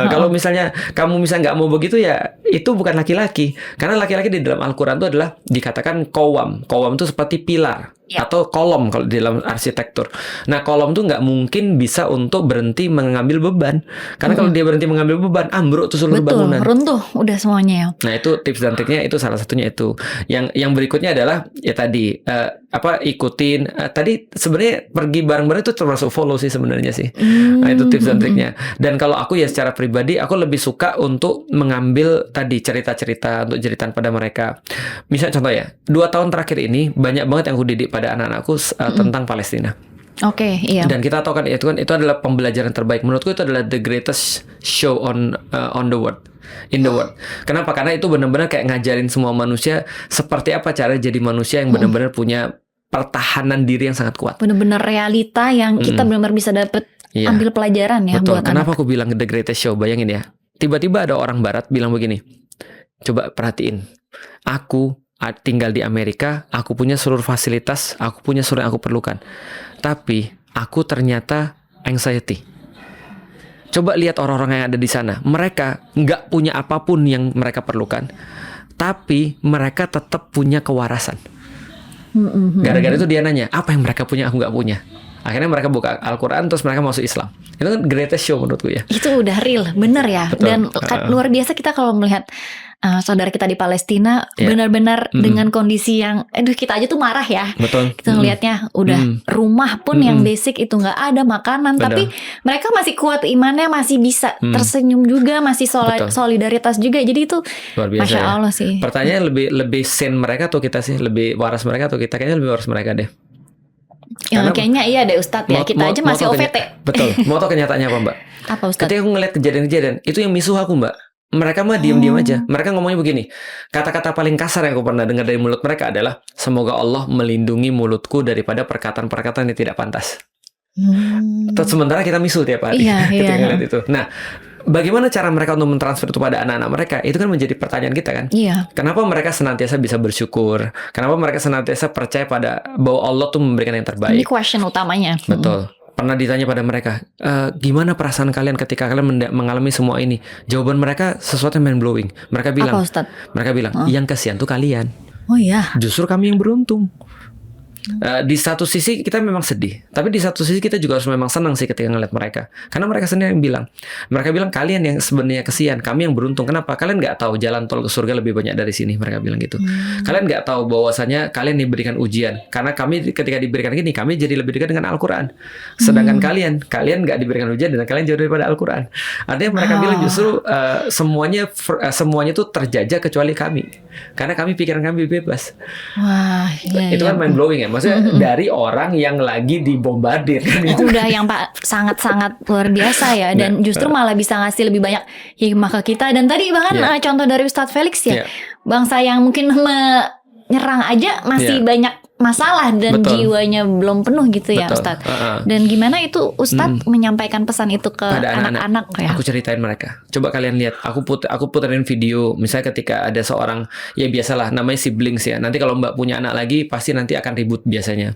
Kalau misalnya kamu nggak mau begitu ya, itu bukan laki-laki. Karena laki-laki di dalam Al-Quran itu adalah dikatakan qawwam. Qawwam itu seperti pilar. Atau kolom kalau di dalam arsitektur. Nah, kolom tuh nggak mungkin bisa untuk berhenti mengambil beban. Karena kalau dia berhenti mengambil beban, ambruk tuh seluruh bangunan. Runtuh udah semuanya ya. Nah, itu tips dan triknya, itu salah satunya itu. Yang berikutnya adalah ya tadi ikutin tadi sebenarnya pergi bareng-bareng itu termasuk follow sih sebenarnya sih. Nah, itu tips dan triknya. Dan kalau aku ya secara pribadi aku lebih suka untuk mengambil tadi cerita-cerita untuk jeritan pada mereka. Misalnya contoh ya, 2 tahun terakhir ini banyak banget yang aku didik pada anak-anakku tentang Palestina. Oke, iya. Dan kita tahu kan itu adalah pembelajaran terbaik. Menurutku itu adalah the greatest show on the world. In the world. Kenapa? Karena itu benar-benar kayak ngajarin semua manusia seperti apa cara jadi manusia yang benar-benar punya pertahanan diri yang sangat kuat. Benar-benar realita yang kita benar-benar bisa dapat ambil pelajaran ya. Betul. Buat Kenapa anak. aku bilang the greatest show? Bayangin ya. Tiba-tiba ada orang barat bilang begini. Coba perhatiin. Aku tinggal di Amerika, aku punya seluruh fasilitas, aku punya seluruh yang aku perlukan. Tapi aku ternyata anxiety. Coba lihat orang-orang yang ada di sana. Mereka nggak punya apapun yang mereka perlukan, tapi mereka tetap punya kewarasan. Gara-gara itu dia nanya, apa yang mereka punya aku nggak punya. Akhirnya mereka buka Al-Quran, terus mereka masuk Islam. Itu kan greatest show menurutku ya. Itu udah real, bener ya. Betul. Dan luar biasa kita kalau melihat saudara kita di Palestina benar-benar dengan kondisi yang, kita aja tuh marah ya. Betul. Kita ngelihatnya udah rumah pun yang basic itu nggak ada makanan, tapi mereka masih kuat imannya, masih bisa tersenyum juga, masih solidaritas juga. Jadi itu luar biasa. Masya Allah sih. Pertanyaan lebih sane mereka atau kita sih, lebih waras mereka atau kita? Kayaknya lebih waras mereka deh. Kayaknya iya deh Ustadz ya. Kita aja masih OVT. Betul. Mau tau kenyataannya apa Mbak? Apa Ustadz? Ketika aku ngeliat kejadian-kejadian, itu yang misuh aku Mbak. Mereka mah diam-diam aja. Mereka ngomongnya begini. Kata-kata paling kasar yang aku pernah dengar dari mulut mereka adalah, semoga Allah melindungi mulutku daripada perkataan-perkataan yang tidak pantas. Terus sementara kita misuh tiap hari. Ketika ngeliat itu. Nah, bagaimana cara mereka untuk mentransfer itu pada anak-anak mereka? Itu kan menjadi pertanyaan kita kan. Kenapa mereka senantiasa bisa bersyukur? Kenapa mereka senantiasa percaya pada bahwa Allah tuh memberikan yang terbaik? Ini question utamanya. Betul. pernah ditanya pada mereka, gimana perasaan kalian ketika kalian mengalami semua ini? Jawaban mereka sesuatu yang mind blowing. Mereka bilang, Apa Ustadz? mereka bilang, yang kasihan tuh kalian. Oh iya. Justru kami yang beruntung. Di satu sisi kita memang sedih, tapi di satu sisi kita juga harus memang senang sih ketika ngeliat mereka, karena mereka sendiri yang bilang, mereka bilang kalian yang sebenarnya kesian, kami yang beruntung. Kenapa? Kalian nggak tahu jalan tol ke surga lebih banyak dari sini, mereka bilang gitu. Kalian nggak tahu bahwasanya kalian diberikan ujian, karena kami ketika diberikan gini, kami jadi lebih dekat dengan Al-Quran. Sedangkan kalian nggak diberikan ujian dan kalian jauh daripada Al-Quran. Artinya mereka bilang justru semuanya tuh terjajah kecuali kami, karena pikiran kami bebas. Wah, iya, Itu kan mind blowing ya. Maksudnya dari orang yang lagi dibombardir kan itu. Udah yang sangat-sangat luar biasa ya, dan justru malah bisa ngasih lebih banyak hikmah ke kita. Dan tadi bahkan contoh dari Ustadz Felix ya, bangsa yang mungkin menyerang aja masih banyak masalah dan jiwanya belum penuh gitu ya Ustadz. Dan gimana itu Ustadz menyampaikan pesan itu ke pada anak-anak ya? Aku ceritain mereka. Coba kalian lihat, aku puterin video. Misalnya ketika ada seorang, ya biasalah namanya siblings ya. Nanti kalau Mbak punya anak lagi pasti nanti akan ribut biasanya.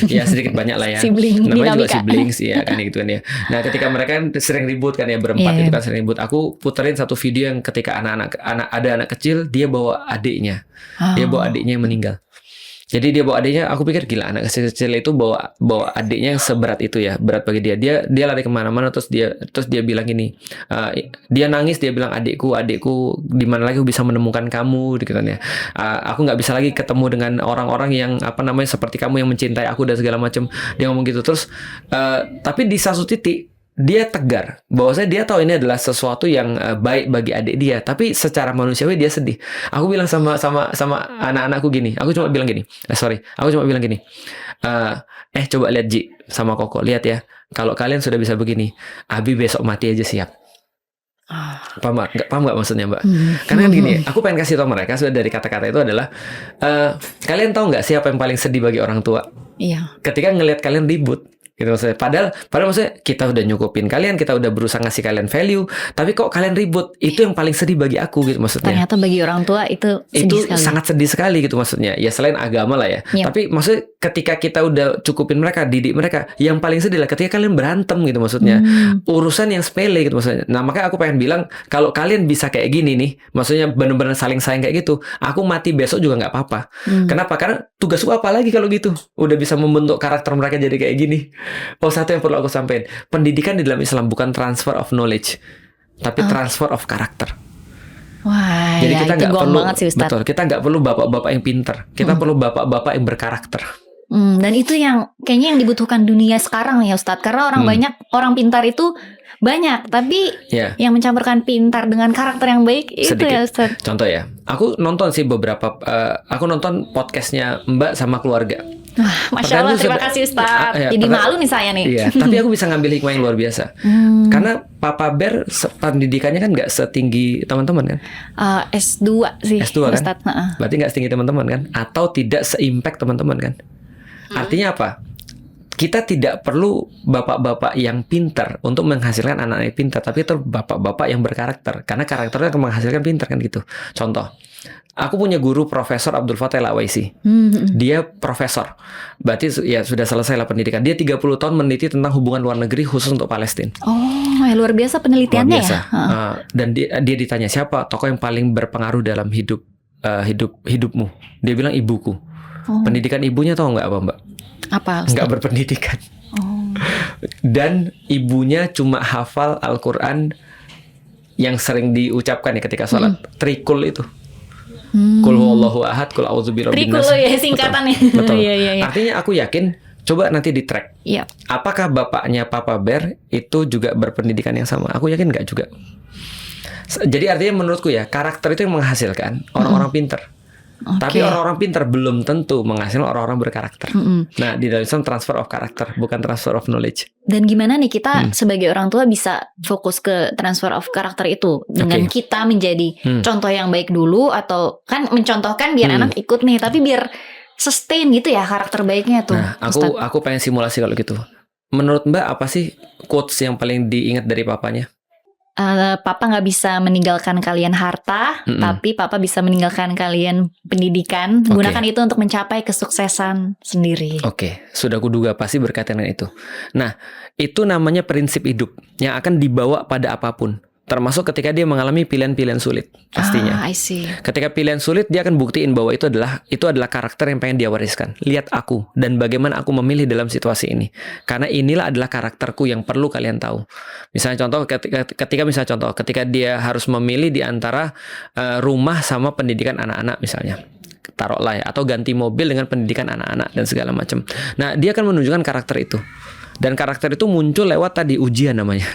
Ya sedikit banyak lah ya. Sibling, namanya dinamika. juga siblings ya kan gitu kan ya. Nah ketika mereka kan sering ribut kan ya, berempat itu kan sering ribut. Aku puterin satu video yang ketika ada anak kecil, dia bawa adiknya. Dia bawa adiknya yang meninggal. Jadi dia bawa adiknya, aku pikir gila, anak kecil itu bawa adiknya yang seberat itu ya, berat bagi dia. Dia lari kemana-mana, terus dia bilang gini, dia nangis, dia bilang adikku, di mana lagi aku bisa menemukan kamu, gitu kan ya. Aku nggak bisa lagi ketemu dengan orang-orang yang seperti kamu yang mencintai aku dan segala macam. Dia ngomong gitu terus, tapi di satu titik dia tegar bahwasanya dia tahu ini adalah sesuatu yang baik bagi adik dia, tapi secara manusiawi dia sedih. Aku bilang sama anak-anakku gini, aku cuma bilang gini, coba lihat Ji sama Koko, lihat ya, kalau kalian sudah bisa begini, Abi besok mati aja siap. Paham nggak maksudnya Mbak? Karena kan gini, aku pengen kasih tahu mereka sudah dari kata-kata itu adalah, kalian tahu nggak siapa yang paling sedih bagi orang tua? Iya. Ketika ngelihat kalian ribut. Gitu maksudnya. Padahal maksudnya kita udah nyukupin kalian, kita udah berusaha ngasih kalian value, tapi kok kalian ribut, itu yang paling sedih bagi aku gitu maksudnya. Ternyata bagi orang tua itu sedih sekali. Sangat sedih sekali gitu maksudnya. Ya selain agama lah ya. Tapi maksudnya ketika kita udah cukupin mereka, didik mereka, yang paling sedih lah ketika kalian berantem gitu maksudnya. Urusan yang sepele gitu maksudnya. Nah makanya aku pengen bilang, kalau kalian bisa kayak gini nih, maksudnya benar-benar saling sayang kayak gitu, aku mati besok juga nggak apa-apa. Kenapa? Karena tugasku apa lagi kalau gitu? Udah bisa membentuk karakter mereka jadi kayak gini. Oh, satu yang perlu aku sampaikan, pendidikan di dalam Islam bukan transfer of knowledge, tapi transfer of karakter. Wah, jadi kita nggak perlu, sih, betul, kita nggak perlu bapak-bapak yang pinter, kita perlu bapak-bapak yang berkarakter. Dan itu yang kayaknya yang dibutuhkan dunia sekarang ya Ustadz, karena orang pintar itu banyak, tapi yang mencampurkan pintar dengan karakter yang baik itu sedikit. Ya Ustadz. Contoh ya, aku nonton sih aku nonton podcastnya Mbak sama keluarga. Wah, Masya Allah, terima kasih Ustadz. Jadi malu nih saya nih. Iya, tapi aku bisa ngambil hikmah yang luar biasa. Karena Papa Bear pendidikannya kan nggak setinggi teman-teman kan? S2 sih. S2 kan? Ustadz. Berarti nggak setinggi teman-teman kan? Atau tidak se-impact teman-teman kan? Artinya apa? Kita tidak perlu bapak-bapak yang pintar untuk menghasilkan anak-anak yang pintar, tapi itu bapak-bapak yang berkarakter. Karena karakternya akan menghasilkan pintar kan gitu. Contoh, aku punya guru Profesor Abdul Fatah Al-Awaisi. Dia profesor. Berarti ya sudah selesai lah pendidikan. Dia 30 tahun meneliti tentang hubungan luar negeri khusus untuk Palestina. Oh, luar biasa penelitiannya luar biasa. Ya. Dan dia ditanya siapa tokoh yang paling berpengaruh dalam hidupmu. Dia bilang ibuku. Pendidikan ibunya tahu nggak apa Mbak? Apa? Nggak berpendidikan. Dan ibunya cuma hafal Al-Quran yang sering diucapkan ya ketika sholat. Trikul itu. Qul huwallahu ahad, qul a'udzu birabbin nas. Trikul ya singkatannya. Betul. Iya. Artinya aku yakin, coba nanti di track. Iya. Apakah bapaknya Papa Bear itu juga berpendidikan yang sama? Aku yakin nggak juga. Jadi artinya menurutku ya, karakter itu yang menghasilkan orang-orang pintar. Tapi orang-orang pintar belum tentu menghasilkan orang-orang berkarakter. Nah, di dalam Islam transfer of karakter, bukan transfer of knowledge. Dan gimana nih kita sebagai orang tua bisa fokus ke transfer of karakter itu dengan kita menjadi contoh yang baik dulu, atau kan mencontohkan biar anak ikut nih, tapi biar sustain gitu ya karakter baiknya tuh. Nah, aku pengen simulasi kalau gitu. Menurut Mbak apa sih quotes yang paling diingat dari papanya? Papa nggak bisa meninggalkan kalian harta, tapi Papa bisa meninggalkan kalian pendidikan. Gunakan itu untuk mencapai kesuksesan sendiri. Oke, sudah kuduga pasti berkaitan dengan itu. Nah, itu namanya prinsip hidup yang akan dibawa pada apapun. Termasuk ketika dia mengalami pilihan-pilihan sulit, pastinya. I see. Ketika pilihan sulit, dia akan buktiin bahwa itu adalah karakter yang pengen dia wariskan. Lihat aku dan bagaimana aku memilih dalam situasi ini. Karena inilah adalah karakterku yang perlu kalian tahu. Misalnya contoh, ketika dia harus memilih di antara rumah sama pendidikan anak-anak misalnya. Taruhlah ya, atau ganti mobil dengan pendidikan anak-anak dan segala macam. Nah, dia akan menunjukkan karakter itu. Dan karakter itu muncul lewat tadi ujian namanya.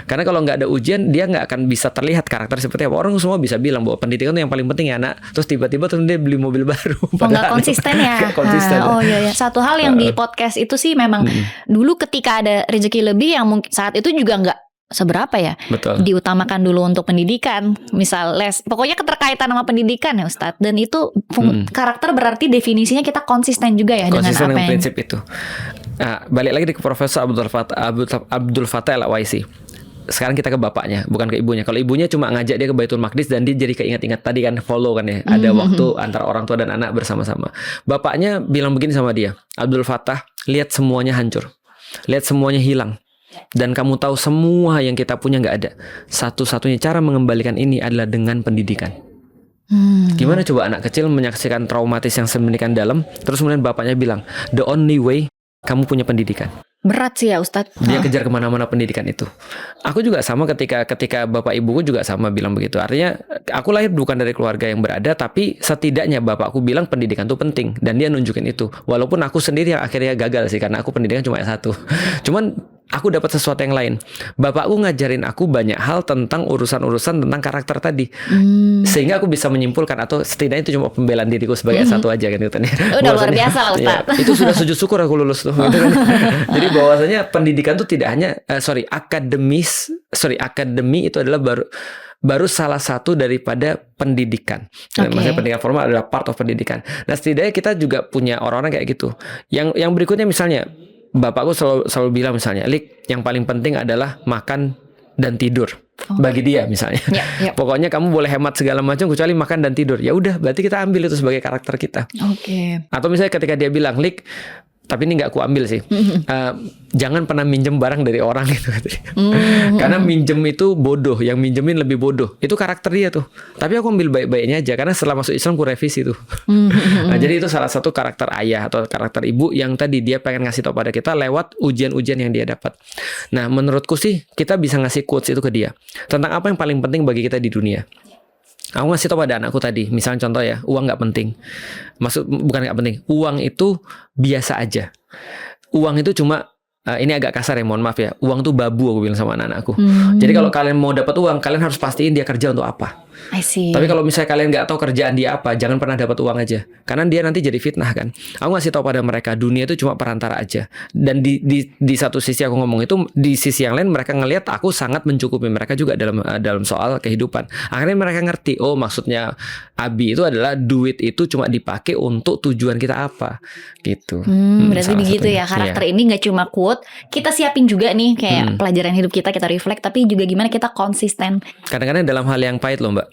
Karena kalau nggak ada ujian, dia nggak akan bisa terlihat karakter seperti apa. Orang semua bisa bilang bahwa pendidikan itu yang paling penting ya nak. Terus tiba-tiba dia beli mobil baru. Nggak konsisten ya. Nggak konsisten. Oh iya. Satu hal yang di podcast itu sih memang dulu ketika ada rezeki lebih yang mungkin saat itu juga nggak seberapa ya. Betul. Diutamakan dulu untuk pendidikan, misal les. Pokoknya keterkaitan sama pendidikan ya Ustadz. Dan itu karakter berarti definisinya kita konsisten juga ya konsisten dengan apa prinsip itu. Nah, balik lagi ke Profesor Abdul Fattah Al-Waisi. Sekarang kita ke bapaknya, bukan ke ibunya. Kalau ibunya cuma ngajak dia ke Baitul Maqdis dan dia jadi keinget-ingat tadi kan follow kan ya. Ada waktu antara orang tua dan anak bersama-sama. Bapaknya bilang begini sama dia, Abdul Fattah, lihat semuanya hancur. Lihat semuanya hilang. Dan kamu tahu semua yang kita punya nggak ada. Satu-satunya cara mengembalikan ini adalah dengan pendidikan. Gimana coba anak kecil menyaksikan traumatis yang sedemikian dalam, terus kemudian bapaknya bilang, the only way kamu punya pendidikan. Berat sih ya Ustadz. Dia kejar kemana-mana pendidikan itu. Aku juga sama ketika bapak ibuku juga sama bilang begitu. Artinya aku lahir bukan dari keluarga yang berada, tapi setidaknya bapakku bilang pendidikan itu penting dan dia nunjukin itu. Walaupun aku sendiri yang akhirnya gagal sih karena aku pendidikan cuma S1. Cuman aku dapat sesuatu yang lain. Bapakku ngajarin aku banyak hal tentang urusan-urusan tentang karakter tadi. Sehingga aku bisa menyimpulkan atau setidaknya itu cuma pembelaan diriku sebagai S1 aja kan gitu. Udah luar biasa lah Ustaz. Ya, itu sudah sujud syukur aku lulus tuh gitu kan. Jadi bahwasanya pendidikan itu tidak hanya akademi itu adalah baru salah satu daripada pendidikan. Maksudnya pendidikan formal adalah part of pendidikan. Nah, setidaknya kita juga punya orang-orang kayak gitu. Yang berikutnya misalnya bapakku selalu bilang misalnya, Lik, yang paling penting adalah makan dan tidur. Bagi dia misalnya. Pokoknya kamu boleh hemat segala macam kecuali makan dan tidur. Ya udah, berarti kita ambil itu sebagai karakter kita. Atau misalnya ketika dia bilang, Lik, tapi ini nggak aku ambil sih. Jangan pernah minjem barang dari orang gitu. Karena minjem itu bodoh, yang minjemin lebih bodoh. Itu karakter dia tuh. Tapi aku ambil baik-baiknya aja karena setelah masuk Islam aku revisi tuh. Nah, jadi itu salah satu karakter ayah atau karakter ibu yang tadi dia pengen ngasih tahu pada kita lewat ujian-ujian yang dia dapat. Nah, menurutku sih kita bisa ngasih quotes itu ke dia tentang apa yang paling penting bagi kita di dunia. Aku ngasih tau pada anakku tadi, misalnya contoh ya, uang nggak penting. Bukan nggak penting, uang itu biasa aja. Uang itu cuma, ini agak kasar ya, mohon maaf ya. Uang tuh babu, aku bilang sama anak-anakku. Jadi kalau kalian mau dapat uang, kalian harus pastiin dia kerja untuk apa. I see. Tapi kalau misalnya kalian nggak tahu kerjaan dia apa, jangan pernah dapat uang aja, karena dia nanti jadi fitnah kan. Aku ngasih tahu pada mereka, dunia itu cuma perantara aja. Dan di satu sisi aku ngomong itu, di sisi yang lain mereka ngelihat aku sangat mencukupi mereka juga dalam soal kehidupan. Akhirnya mereka ngerti, oh maksudnya Abi itu adalah duit itu cuma dipakai untuk tujuan kita apa, gitu. Berarti begitu ya, karakter ini nggak cuma quote, kita siapin juga nih kayak pelajaran hidup kita reflect, tapi juga gimana kita konsisten. Kadang-kadang dalam hal yang pahit loh Mbak.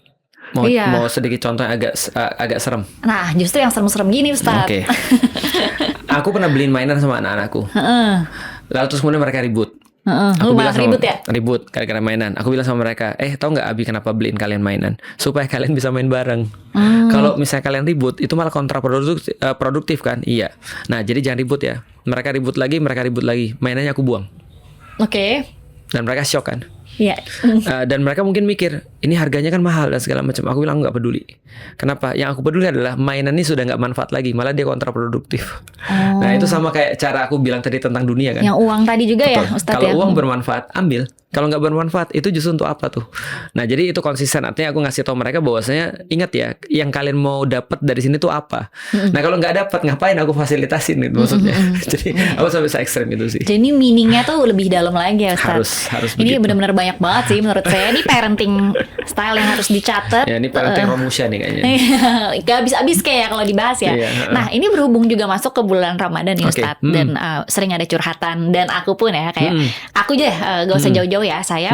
Mau sedikit contoh yang agak serem. Nah, justru yang serem-serem gini Ustaz. Oke. Aku pernah beliin mainan sama anak-anakku. Lalu terus kemudian mereka ribut. Aku bilang ribut ya? Ribut gara-gara mainan. Aku bilang sama mereka, tahu nggak Abi kenapa beliin kalian mainan? Supaya kalian bisa main bareng. Kalau misalnya kalian ribut, itu malah kontraproduktif kan? Iya. Nah, jadi jangan ribut ya. Mereka ribut lagi. Mainannya aku buang. Dan mereka shock kan? Iya. Dan mereka mungkin mikir ini harganya kan mahal dan segala macam. Aku bilang nggak peduli. Kenapa? Yang aku peduli adalah mainan ini sudah nggak manfaat lagi, malah dia kontraproduktif. Nah itu sama kayak cara aku bilang tadi tentang dunia kan. Yang uang tadi juga. Betul. Ya Ustadz. Kalau uang bermanfaat ambil. Kalau nggak bermanfaat itu justru untuk apa tuh? Nah jadi itu konsisten. Artinya aku ngasih tahu mereka bahwasanya ingat ya, yang kalian mau dapat dari sini tuh apa. Nah kalau nggak dapat ngapain aku fasilitasin itu maksudnya. Jadi aku sampai se-ekstrem itu sih. Jadi meaningnya tuh lebih dalam lagi ya Ustadz. Harus ini benar-benar banyak banget sih menurut saya. Ini parenting style yang harus dicatat. Ya ini parenting Romusha nih kayaknya. Gak habis-habis kayak kalau dibahas ya. Nah ini berhubung juga masuk ke bulan Ramadan ya Ustadz. Dan sering ada curhatan. Dan aku pun ya kayak aku aja gak usah jauh-jauh ya. Saya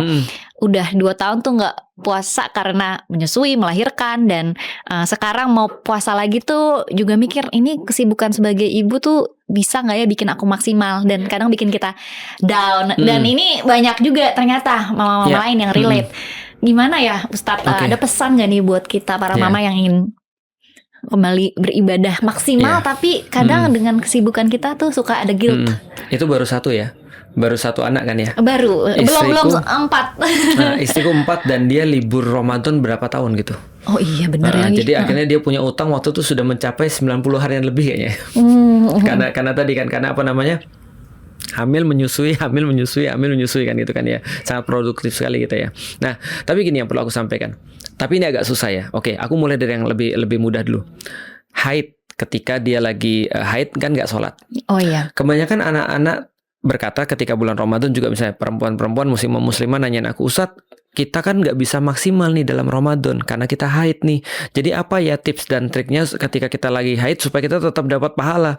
udah 2 tahun tuh nggak puasa karena menyusui, melahirkan, dan sekarang mau puasa lagi tuh juga mikir ini kesibukan sebagai ibu tuh bisa nggak ya bikin aku maksimal, dan kadang bikin kita down. Dan ini banyak juga ternyata mama-mama Ya. lain yang relate. Gimana ya Ustadz, Oke. ada pesan nggak nih buat kita para Ya. mama yang ingin kembali beribadah maksimal, Ya. tapi kadang dengan kesibukan kita tuh suka ada guilt. Itu baru satu ya, baru satu anak kan ya. Baru belum Istriku- 4. Nah, istriku 4 dan dia libur Ramadan berapa tahun gitu. Oh iya bener Nah, lagi. jadi akhirnya dia punya utang waktu itu sudah mencapai 90 harian lebih kayaknya. Karena tadi kan, karena apa namanya? Hamil menyusui kan gitu kan ya. Sangat produktif sekali gitu ya. Nah, tapi gini yang perlu aku sampaikan. Tapi ini agak susah ya. Oke, aku mulai dari yang lebih mudah dulu. Haid, ketika dia lagi haid kan nggak sholat. Oh iya. Kebanyakan anak-anak berkata ketika bulan Ramadan juga, misalnya perempuan-perempuan muslimah nanyain aku, Ustadz, kita kan nggak bisa maksimal nih dalam Ramadan karena kita haid nih. Jadi apa ya tips dan triknya ketika kita lagi haid supaya kita tetap dapat pahala?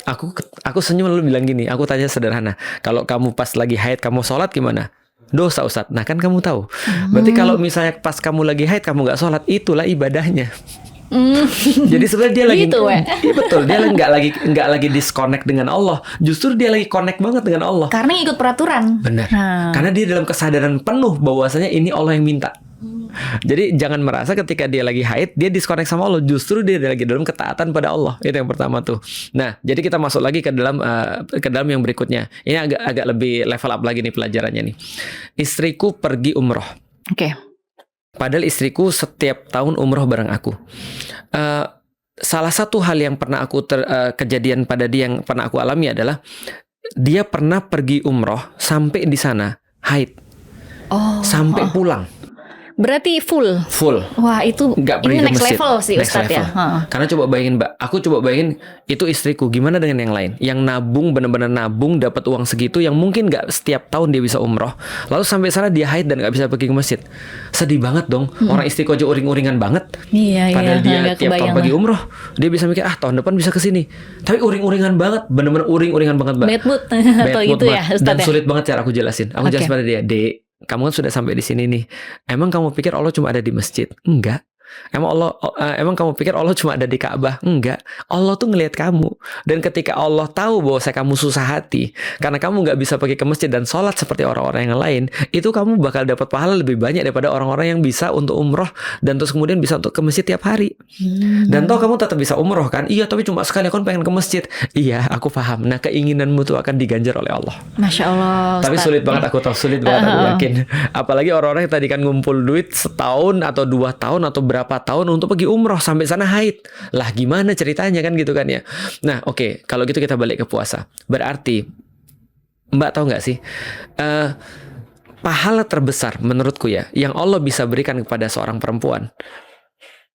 Aku senyum lalu bilang gini, aku tanya sederhana, kalau kamu pas lagi haid kamu sholat gimana? Dosa Ustadz. Nah kan kamu tahu. Berarti kalau misalnya pas kamu lagi haid kamu nggak sholat, itulah ibadahnya. Jadi sebenarnya dia lagi Gitu, we. Iya betul, dia nggak lagi disconnect dengan Allah, justru dia lagi connect banget dengan Allah. Karena ikut peraturan. Benar. Nah. Karena dia dalam kesadaran penuh bahwasanya ini Allah yang minta. Jadi jangan merasa ketika dia lagi haid dia disconnect sama Allah, justru dia lagi dalam ketaatan pada Allah. Itu yang pertama tuh. Nah, jadi kita masuk lagi ke dalam yang berikutnya. Ini agak lebih level up lagi nih pelajarannya nih. Istriku pergi umroh. Oke. Padahal istriku setiap tahun umroh bareng aku. Salah satu hal yang pernah kejadian pada dia yang pernah aku alami adalah dia pernah pergi umroh sampai di sana haid, sampai pulang Berarti full. Wah itu nggak ini pergi ke next masjid. level sih Next Ustadz ya. level. Karena coba bayangin Mbak, aku coba bayangin itu istriku, gimana dengan yang lain yang nabung, benar-benar nabung dapat uang segitu yang mungkin nggak setiap tahun dia bisa umroh, lalu sampai sana dia haid dan nggak bisa pergi ke masjid. Sedih banget dong. Orang istriku aja uring-uringan banget. Iya. Padahal dia nggak tiap tahun kebayang pergi lah. umroh, dia bisa mikir tahun depan bisa ke sini. Tapi uring-uringan banget, benar-benar uring-uringan banget Mbak. Bad mood Bad atau mood gitu ya banget. Ustadz Dan ya. sulit banget cara aku jelasin. Aku Oke. jelas pada dia, Dek, kamu kan sudah sampai di sini nih. Emang kamu pikir Allah cuma ada di masjid? Enggak. Emang kamu pikir Allah cuma ada di Ka'bah? Enggak. Allah tuh ngelihat kamu. Dan ketika Allah tahu bahwa kamu susah hati karena kamu nggak bisa pergi ke masjid dan sholat seperti orang-orang yang lain, itu kamu bakal dapat pahala lebih banyak daripada orang-orang yang bisa untuk umroh dan terus kemudian bisa untuk ke masjid tiap hari. Dan toh kamu tetap bisa umroh kan? Iya, tapi cuma sekali aku pengen ke masjid. Iya, aku paham. Nah, keinginanmu tuh akan diganjar oleh Allah. Masya Allah. Tapi Ustadz. sulit banget, aku tahu sulit banget, aku yakin. Apalagi orang-orang yang tadi kan ngumpul duit setahun atau 2 tahun atau berapa tahun untuk pergi umroh sampai sana haid. Lah gimana ceritanya kan gitu kan ya. Nah oke, kalau gitu kita balik ke puasa. Berarti Mbak tahu nggak sih pahala terbesar menurutku ya yang Allah bisa berikan kepada seorang perempuan.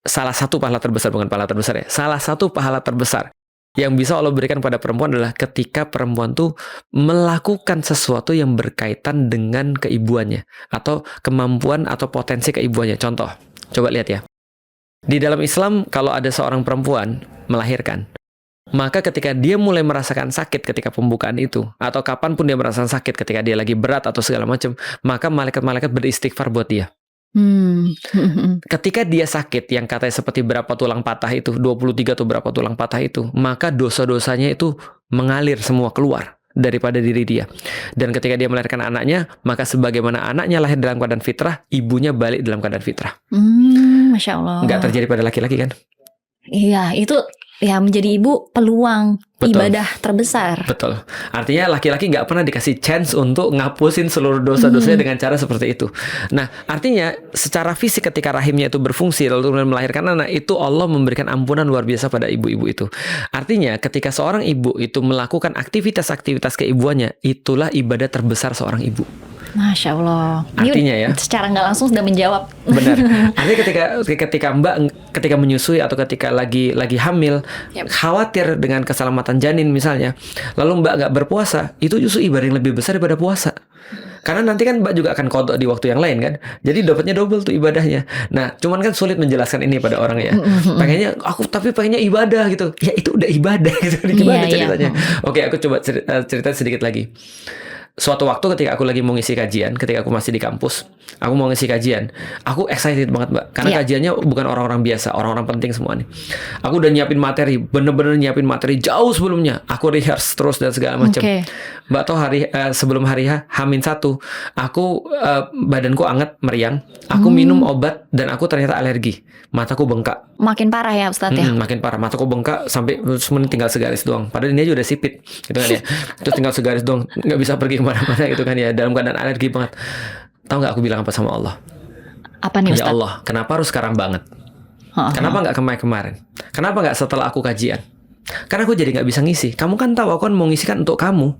Salah satu pahala terbesar, bukan pahala terbesar ya. Salah satu pahala terbesar yang bisa Allah berikan pada perempuan adalah ketika perempuan tuh melakukan sesuatu yang berkaitan dengan keibuannya atau kemampuan atau potensi keibuannya. Contoh, coba lihat ya. Di dalam Islam kalau ada seorang perempuan melahirkan, maka ketika dia mulai merasakan sakit ketika pembukaan itu, atau kapanpun dia merasakan sakit ketika dia lagi berat atau segala macam, maka malaikat-malaikat beristighfar buat dia. Ketika dia sakit yang katanya seperti berapa tulang patah itu, 23 atau berapa tulang patah itu, maka dosa-dosanya itu mengalir semua keluar daripada diri dia. Dan ketika dia melahirkan anaknya, maka sebagaimana anaknya lahir dalam keadaan fitrah, ibunya balik dalam keadaan fitrah. Masya Allah. Nggak terjadi pada laki-laki kan? Iya, itu ya menjadi ibu peluang Betul. ibadah terbesar. Betul. Artinya laki-laki nggak pernah dikasih chance untuk ngapusin seluruh dosa-dosanya dengan cara seperti itu. Nah, artinya secara fisik ketika rahimnya itu berfungsi lalu kemudian melahirkan anak, itu Allah memberikan ampunan luar biasa pada ibu-ibu itu. Artinya ketika seorang ibu itu melakukan aktivitas-aktivitas keibuannya, itulah ibadah terbesar seorang ibu. Masya Allah. Artinya ya. Secara nggak langsung sudah menjawab. Benar. Artinya ketika Mbak ketika menyusui atau ketika lagi hamil, khawatir dengan keselamatan janin misalnya, lalu Mbak nggak berpuasa, itu justru ibadah yang lebih besar daripada puasa. Karena nanti kan Mbak juga akan qadha di waktu yang lain kan. Jadi dapatnya double tuh ibadahnya. Nah, cuman kan sulit menjelaskan ini pada orang ya. Pengennya ibadah gitu. Ya itu udah ibadah gitu. Gimana Iya, ceritanya? Oke, aku coba cerita sedikit lagi. suatu waktu ketika aku lagi mau ngisi kajian, ketika aku masih di kampus, aku mau ngisi kajian, aku excited banget Mbak, karena kajiannya bukan orang-orang biasa, orang-orang penting semua nih. Aku udah nyiapin materi, bener-bener nyiapin materi jauh sebelumnya, aku rehearse terus dan segala macam. Mbak tahu sebelum hari H-1, aku badanku anget, meriang, aku minum obat dan aku ternyata alergi, mataku bengkak. Makin parah ya Ustadz ya? Makin parah, mataku bengkak sampai tinggal segaris doang. Padahal ini aja udah sipit, gitu kan ya. Terus tinggal segaris doang, nggak bisa pergi kemana-mana gitu kan ya. Dalam keadaan alergi banget. Tahu nggak aku bilang apa sama Allah? Apa nih Ustadz? Ya Allah, kenapa harus sekarang banget? Kenapa nggak kemarin-kemarin? Kenapa nggak setelah aku kajian? Karena aku jadi nggak bisa ngisi. Kamu kan tahu aku kan mau ngisi kan untuk kamu.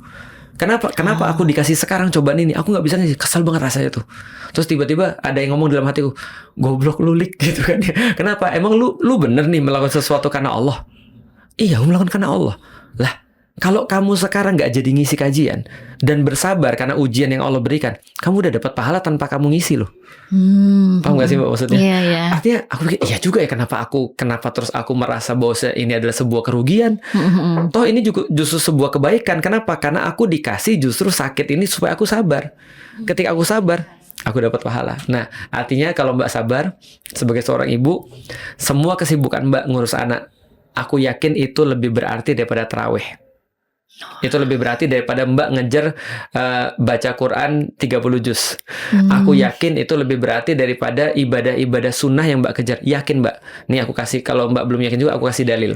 Kenapa aku dikasih sekarang cobaan ini? Aku nggak bisa ngisi. Kesel banget rasanya tuh. Terus tiba-tiba ada yang ngomong dalam hatiku, goblok lulik gitu kan. Kenapa? Emang lu bener nih melakukan sesuatu karena Allah? Iya, aku melakukan karena Allah. Lah, kalau kamu sekarang nggak jadi ngisi kajian dan bersabar karena ujian yang Allah berikan, kamu udah dapat pahala tanpa kamu ngisi loh. Paham nggak sih Mbak maksudnya? Iya. Artinya aku pikir, iya juga ya kenapa terus aku merasa bahwa ini adalah sebuah kerugian. Toh ini juga justru sebuah kebaikan. Kenapa? Karena aku dikasih justru sakit ini supaya aku sabar. Ketika aku sabar, aku dapat pahala. Nah, artinya kalau Mbak sabar sebagai seorang ibu, semua kesibukan Mbak ngurus anak, aku yakin itu lebih berarti daripada tarawih. Itu lebih berarti daripada Mbak ngejar baca Quran 30 juz. Aku yakin itu lebih berarti daripada ibadah-ibadah sunnah yang Mbak kejar. Yakin Mbak. Nih aku kasih, kalau Mbak belum yakin juga aku kasih dalil.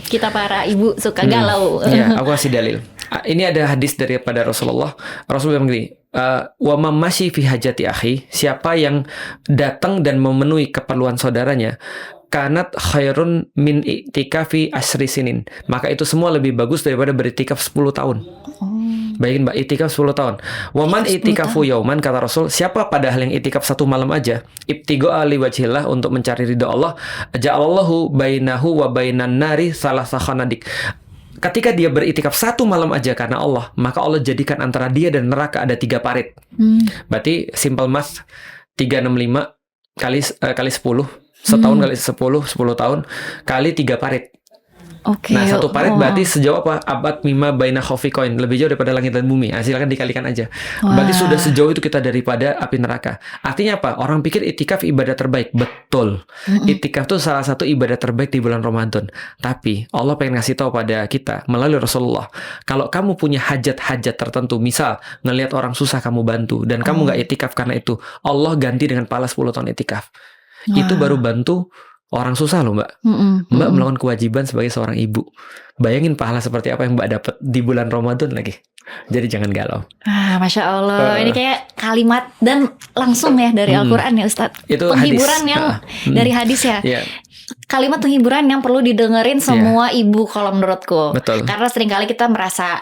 Kita para ibu suka galau. Ya, aku kasih dalil. Ini ada hadis daripada Rasulullah. Rasulullah bilang gini, wa mamasi fi hajati akhi, siapa yang datang dan memenuhi keperluan saudaranya, kanat khairun min i'tikafi asri sinin, maka itu semua lebih bagus daripada beritikaf 10 tahun. Bayangin Mbak, itikaf 10 tahun. Waman itikafu yauman, kata Rasul, siapa padahal yang itikaf 1 malam aja, ibtigo ali wajhillah, untuk mencari ridha Allah, ja'alallahu bainahu wa bainan nari salasa khanadik. Ketika dia beritikaf 1 malam aja karena Allah, maka Allah jadikan antara dia dan neraka ada 3 parit. Berarti simple math, 365 kali 10, setahun kali 10 tahun kali 3 parit. Nah, 1 parit berarti sejauh apa? Abad mimma baina khafikoin, lebih jauh daripada langit dan bumi. Silakan dikalikan aja. Berarti sudah sejauh itu kita daripada api neraka. Artinya apa? Orang pikir itikaf ibadah terbaik. Betul. Itikaf itu salah satu ibadah terbaik di bulan Ramadan. Tapi Allah pengen ngasih tahu pada kita melalui Rasulullah, kalau kamu punya hajat-hajat tertentu, misal ngelihat orang susah kamu bantu dan kamu nggak itikaf karena itu, Allah ganti dengan pahala 10 tahun itikaf. Itu baru bantu orang susah loh Mbak. Mbak melakukan kewajiban sebagai seorang ibu. Bayangin pahala seperti apa yang Mbak dapat di bulan Ramadan lagi. Jadi jangan galau. Masya Allah, ini kayak kalimat dan langsung ya dari Al-Quran ya Ustadz. Itu penghiburan hadis. yang dari hadis ya. Kalimat penghiburan yang perlu didengerin semua ibu kalau menurutku. Betul. Karena seringkali kita merasa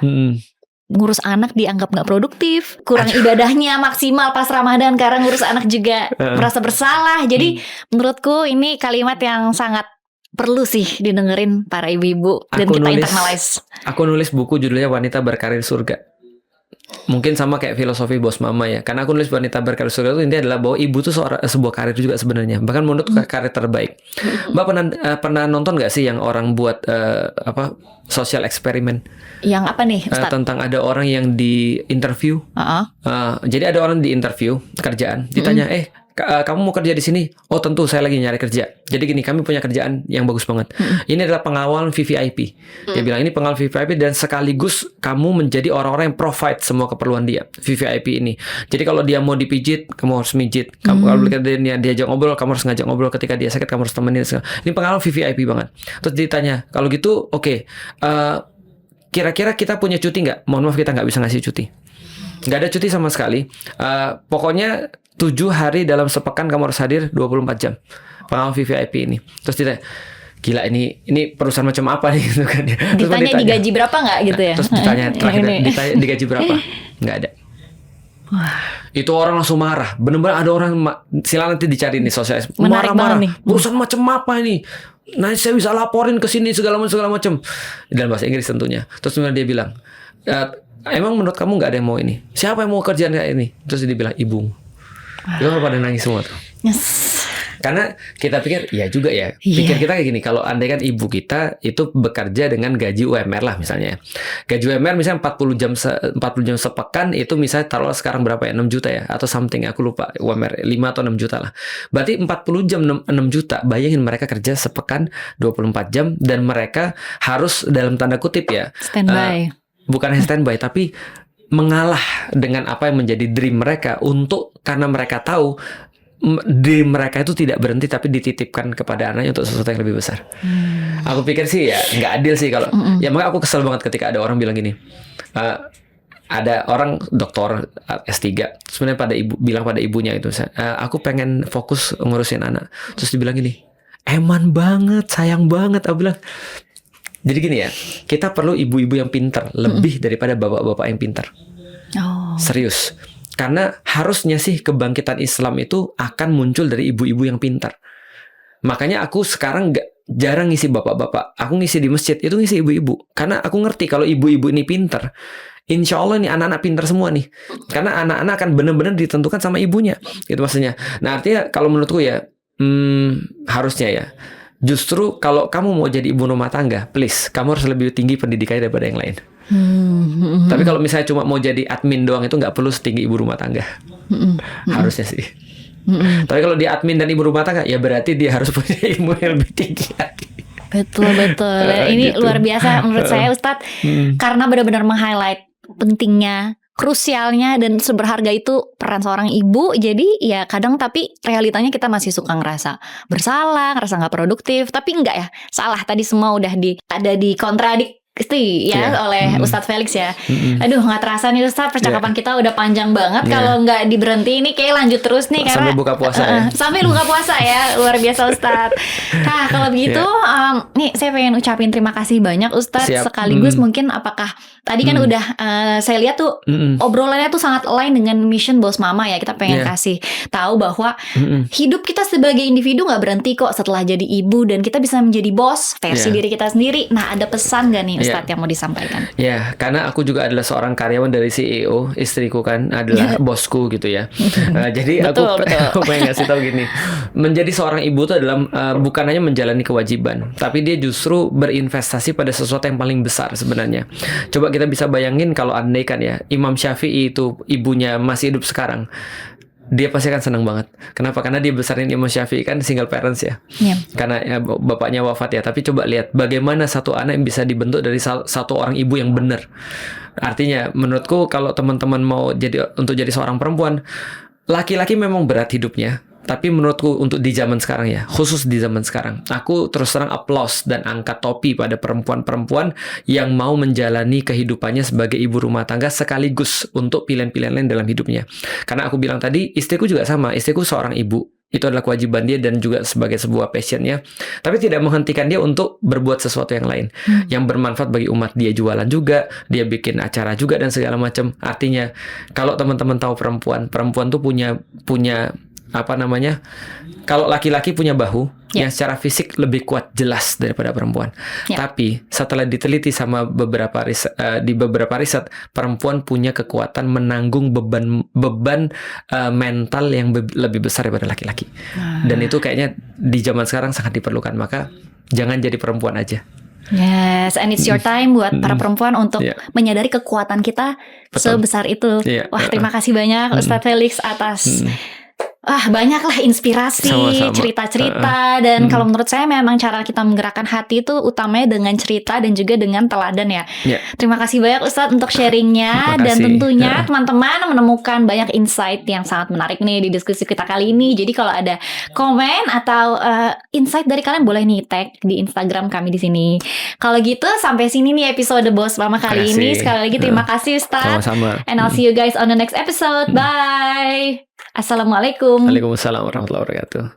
ngurus anak dianggap nggak produktif, kurang ibadahnya maksimal pas Ramadan, karena ngurus anak juga merasa bersalah. Jadi menurutku ini kalimat yang sangat perlu sih didengerin para ibu-ibu dan kita internalize. Aku nulis buku judulnya Wanita Berkarir Surga. Mungkin sama kayak filosofi bos mama ya. Karena aku nulis Wanita Berkarir Surga itu intinya adalah bahwa ibu itu sebuah karir juga sebenarnya. Bahkan menurut karir terbaik. Mbak pernah nonton nggak sih yang orang buat sosial eksperimen? Yang apa nih Ustadz? Tentang ada orang yang di interview. Jadi ada orang di interview kerjaan, ditanya, kamu mau kerja di sini? Oh tentu, saya lagi nyari kerja. Jadi gini, kami punya kerjaan yang bagus banget. Ini adalah pengawal VVIP. Dia bilang ini pengawal VVIP dan sekaligus kamu menjadi orang-orang yang provide semua keperluan dia VVIP ini. Jadi kalau dia mau dipijit, kamu harus mijit. Kalau dia diajak ngobrol, kamu harus ngajak ngobrol. Ketika dia sakit, kamu harus temenin. Ini pengawal VVIP banget. Terus ditanya, kalau gitu, oke. Kira-kira kita punya cuti nggak? Mohon maaf, kita nggak bisa ngasih cuti. Nggak ada cuti sama sekali. Pokoknya 7 hari dalam sepekan kamu harus hadir 24 jam. Pengawal VVIP ini. Terus ditanya, gila ini perusahaan macam apa nih? Gitu kan. Ditanya digaji berapa nggak gitu ya? Terus ditanya ditanya digaji berapa? Nggak ada. Itu orang langsung marah. Bener-bener ada orang, silakan nanti dicari nih sosial. Marah-marah. Perusahaan macam apa ini? Nah, saya bisa laporin ke sini segala macam. Dalam bahasa Inggris tentunya. Terus kemudian dia bilang, emang menurut kamu nggak ada yang mau ini? Siapa yang mau kerjaan kayak ini? Terus dia bilang, ibu. Itu pada nangis semua tuh. Karena kita pikir ya juga ya. Iya. Pikir kita kayak gini, kalau andai kan ibu kita itu bekerja dengan gaji UMR lah misalnya. Gaji UMR misalnya 40 jam sepekan itu misalnya taruhlah sekarang berapa ya? 6 juta ya atau something, aku lupa UMR 5 atau 6 juta lah. Berarti 40 jam 6 juta. Bayangin mereka kerja sepekan 24 jam dan mereka harus dalam tanda kutip ya Standby. bukan standby tapi mengalah dengan apa yang menjadi dream mereka karena mereka tahu dream mereka itu tidak berhenti tapi dititipkan kepada anaknya untuk sesuatu yang lebih besar. Aku pikir sih ya nggak adil sih kalau ya, makanya aku kesel banget ketika ada orang bilang gini, ada orang doktor S3 sebenarnya bilang pada ibunya itu, aku pengen fokus ngurusin anak, terus dibilang gini, eman banget, sayang banget. Aku bilang, jadi gini ya, kita perlu ibu-ibu yang pintar lebih daripada bapak-bapak yang pintar. Oh. Serius. Karena harusnya sih kebangkitan Islam itu akan muncul dari ibu-ibu yang pintar. Makanya aku sekarang jarang ngisi bapak-bapak. Aku ngisi di masjid, itu ngisi ibu-ibu. Karena aku ngerti kalau ibu-ibu ini pintar, insya Allah nih anak-anak pintar semua nih. Karena anak-anak akan benar-benar ditentukan sama ibunya. Gitu maksudnya. Nah artinya kalau menurutku ya, harusnya ya, justru kalau kamu mau jadi ibu rumah tangga, please, kamu harus lebih tinggi pendidikannya daripada yang lain. Tapi kalau misalnya cuma mau jadi admin doang itu nggak perlu setinggi ibu rumah tangga. Harusnya sih. Tapi kalau di admin dan ibu rumah tangga, ya berarti dia harus punya ilmu yang lebih tinggi lagi. Betul. Ini Gitu. luar biasa menurut saya Ustadz, karena benar-benar meng-highlight pentingnya, krusialnya dan seberharga itu peran seorang ibu. Jadi ya kadang tapi realitanya kita masih suka ngerasa bersalah, ngerasa nggak produktif. Tapi enggak ya, salah tadi semua udah ada di kontradiksi ya oleh Ustadz Felix ya. Aduh nggak terasa nih Ustadz, percakapan kita udah panjang banget. Kalau nggak diberhenti ini kayak lanjut terus nih Sampai karena buka puasa ya. sampai buka puasa ya, luar biasa Ustadz. Nah kalau begitu nih saya pengen ucapin terima kasih banyak Ustadz. Siap. Sekaligus mungkin apakah tadi kan udah saya lihat tuh obrolannya tuh sangat align dengan mission Boss Mama ya. Kita pengen kasih tahu bahwa hidup kita sebagai individu nggak berhenti kok setelah jadi ibu, dan kita bisa menjadi bos versi diri kita sendiri. Nah ada pesan gak nih Ustadz yang mau disampaikan? Ya, karena aku juga adalah seorang karyawan dari CEO, istriku kan adalah bosku gitu ya. Jadi Betul. aku pengen ngasih tahu gini, menjadi seorang ibu itu adalah bukan hanya menjalani kewajiban, tapi dia justru berinvestasi pada sesuatu yang paling besar sebenarnya. Coba kita bisa bayangin kalau andaikan ya Imam Syafi'i itu ibunya masih hidup sekarang, dia pasti akan senang banget. Kenapa? Karena dia besarin Imam Syafi'i kan single parents ya. Karena ya, bapaknya wafat ya. Tapi coba lihat bagaimana satu anak yang bisa dibentuk dari satu orang ibu yang benar. Artinya menurutku kalau teman-teman mau untuk jadi seorang perempuan, laki-laki memang berat hidupnya. Tapi menurutku untuk di zaman sekarang ya, khusus di zaman sekarang, aku terus terang applause dan angkat topi pada perempuan-perempuan yang mau menjalani kehidupannya sebagai ibu rumah tangga sekaligus untuk pilihan-pilihan lain dalam hidupnya. Karena aku bilang tadi, istriku juga sama, istriku seorang ibu. Itu adalah kewajiban dia dan juga sebagai sebuah passionnya. Tapi tidak menghentikan dia untuk berbuat sesuatu yang lain yang bermanfaat bagi umat. Dia jualan juga, dia bikin acara juga dan segala macam. Artinya kalau teman-teman tahu perempuan tuh punya apa namanya? Kalau laki-laki punya bahu yang secara fisik lebih kuat jelas daripada perempuan. Tapi setelah diteliti sama beberapa riset, perempuan punya kekuatan menanggung beban mental yang lebih besar daripada laki-laki. Dan itu kayaknya di zaman sekarang sangat diperlukan. Maka jangan jadi perempuan aja. Yes, and it's your time buat para perempuan untuk menyadari kekuatan kita sebesar itu. Wah, terima kasih banyak Ustadz Felix atas banyaklah inspirasi, Sama-sama. cerita-cerita, dan kalau menurut saya memang cara kita menggerakkan hati itu utamanya dengan cerita dan juga dengan teladan ya. Terima kasih banyak Ustadz untuk sharingnya, dan tentunya teman-teman menemukan banyak insight yang sangat menarik nih di diskusi kita kali ini. Jadi kalau ada komen atau insight dari kalian boleh nih tag di Instagram kami di sini. Kalau gitu sampai sini nih episode Boss Mama kali ini. Sekali lagi terima kasih Ustadz. Sama-sama. And I'll see you guys on the next episode. Bye. Assalamualaikum. Waalaikumsalam warahmatullahi wabarakatuh.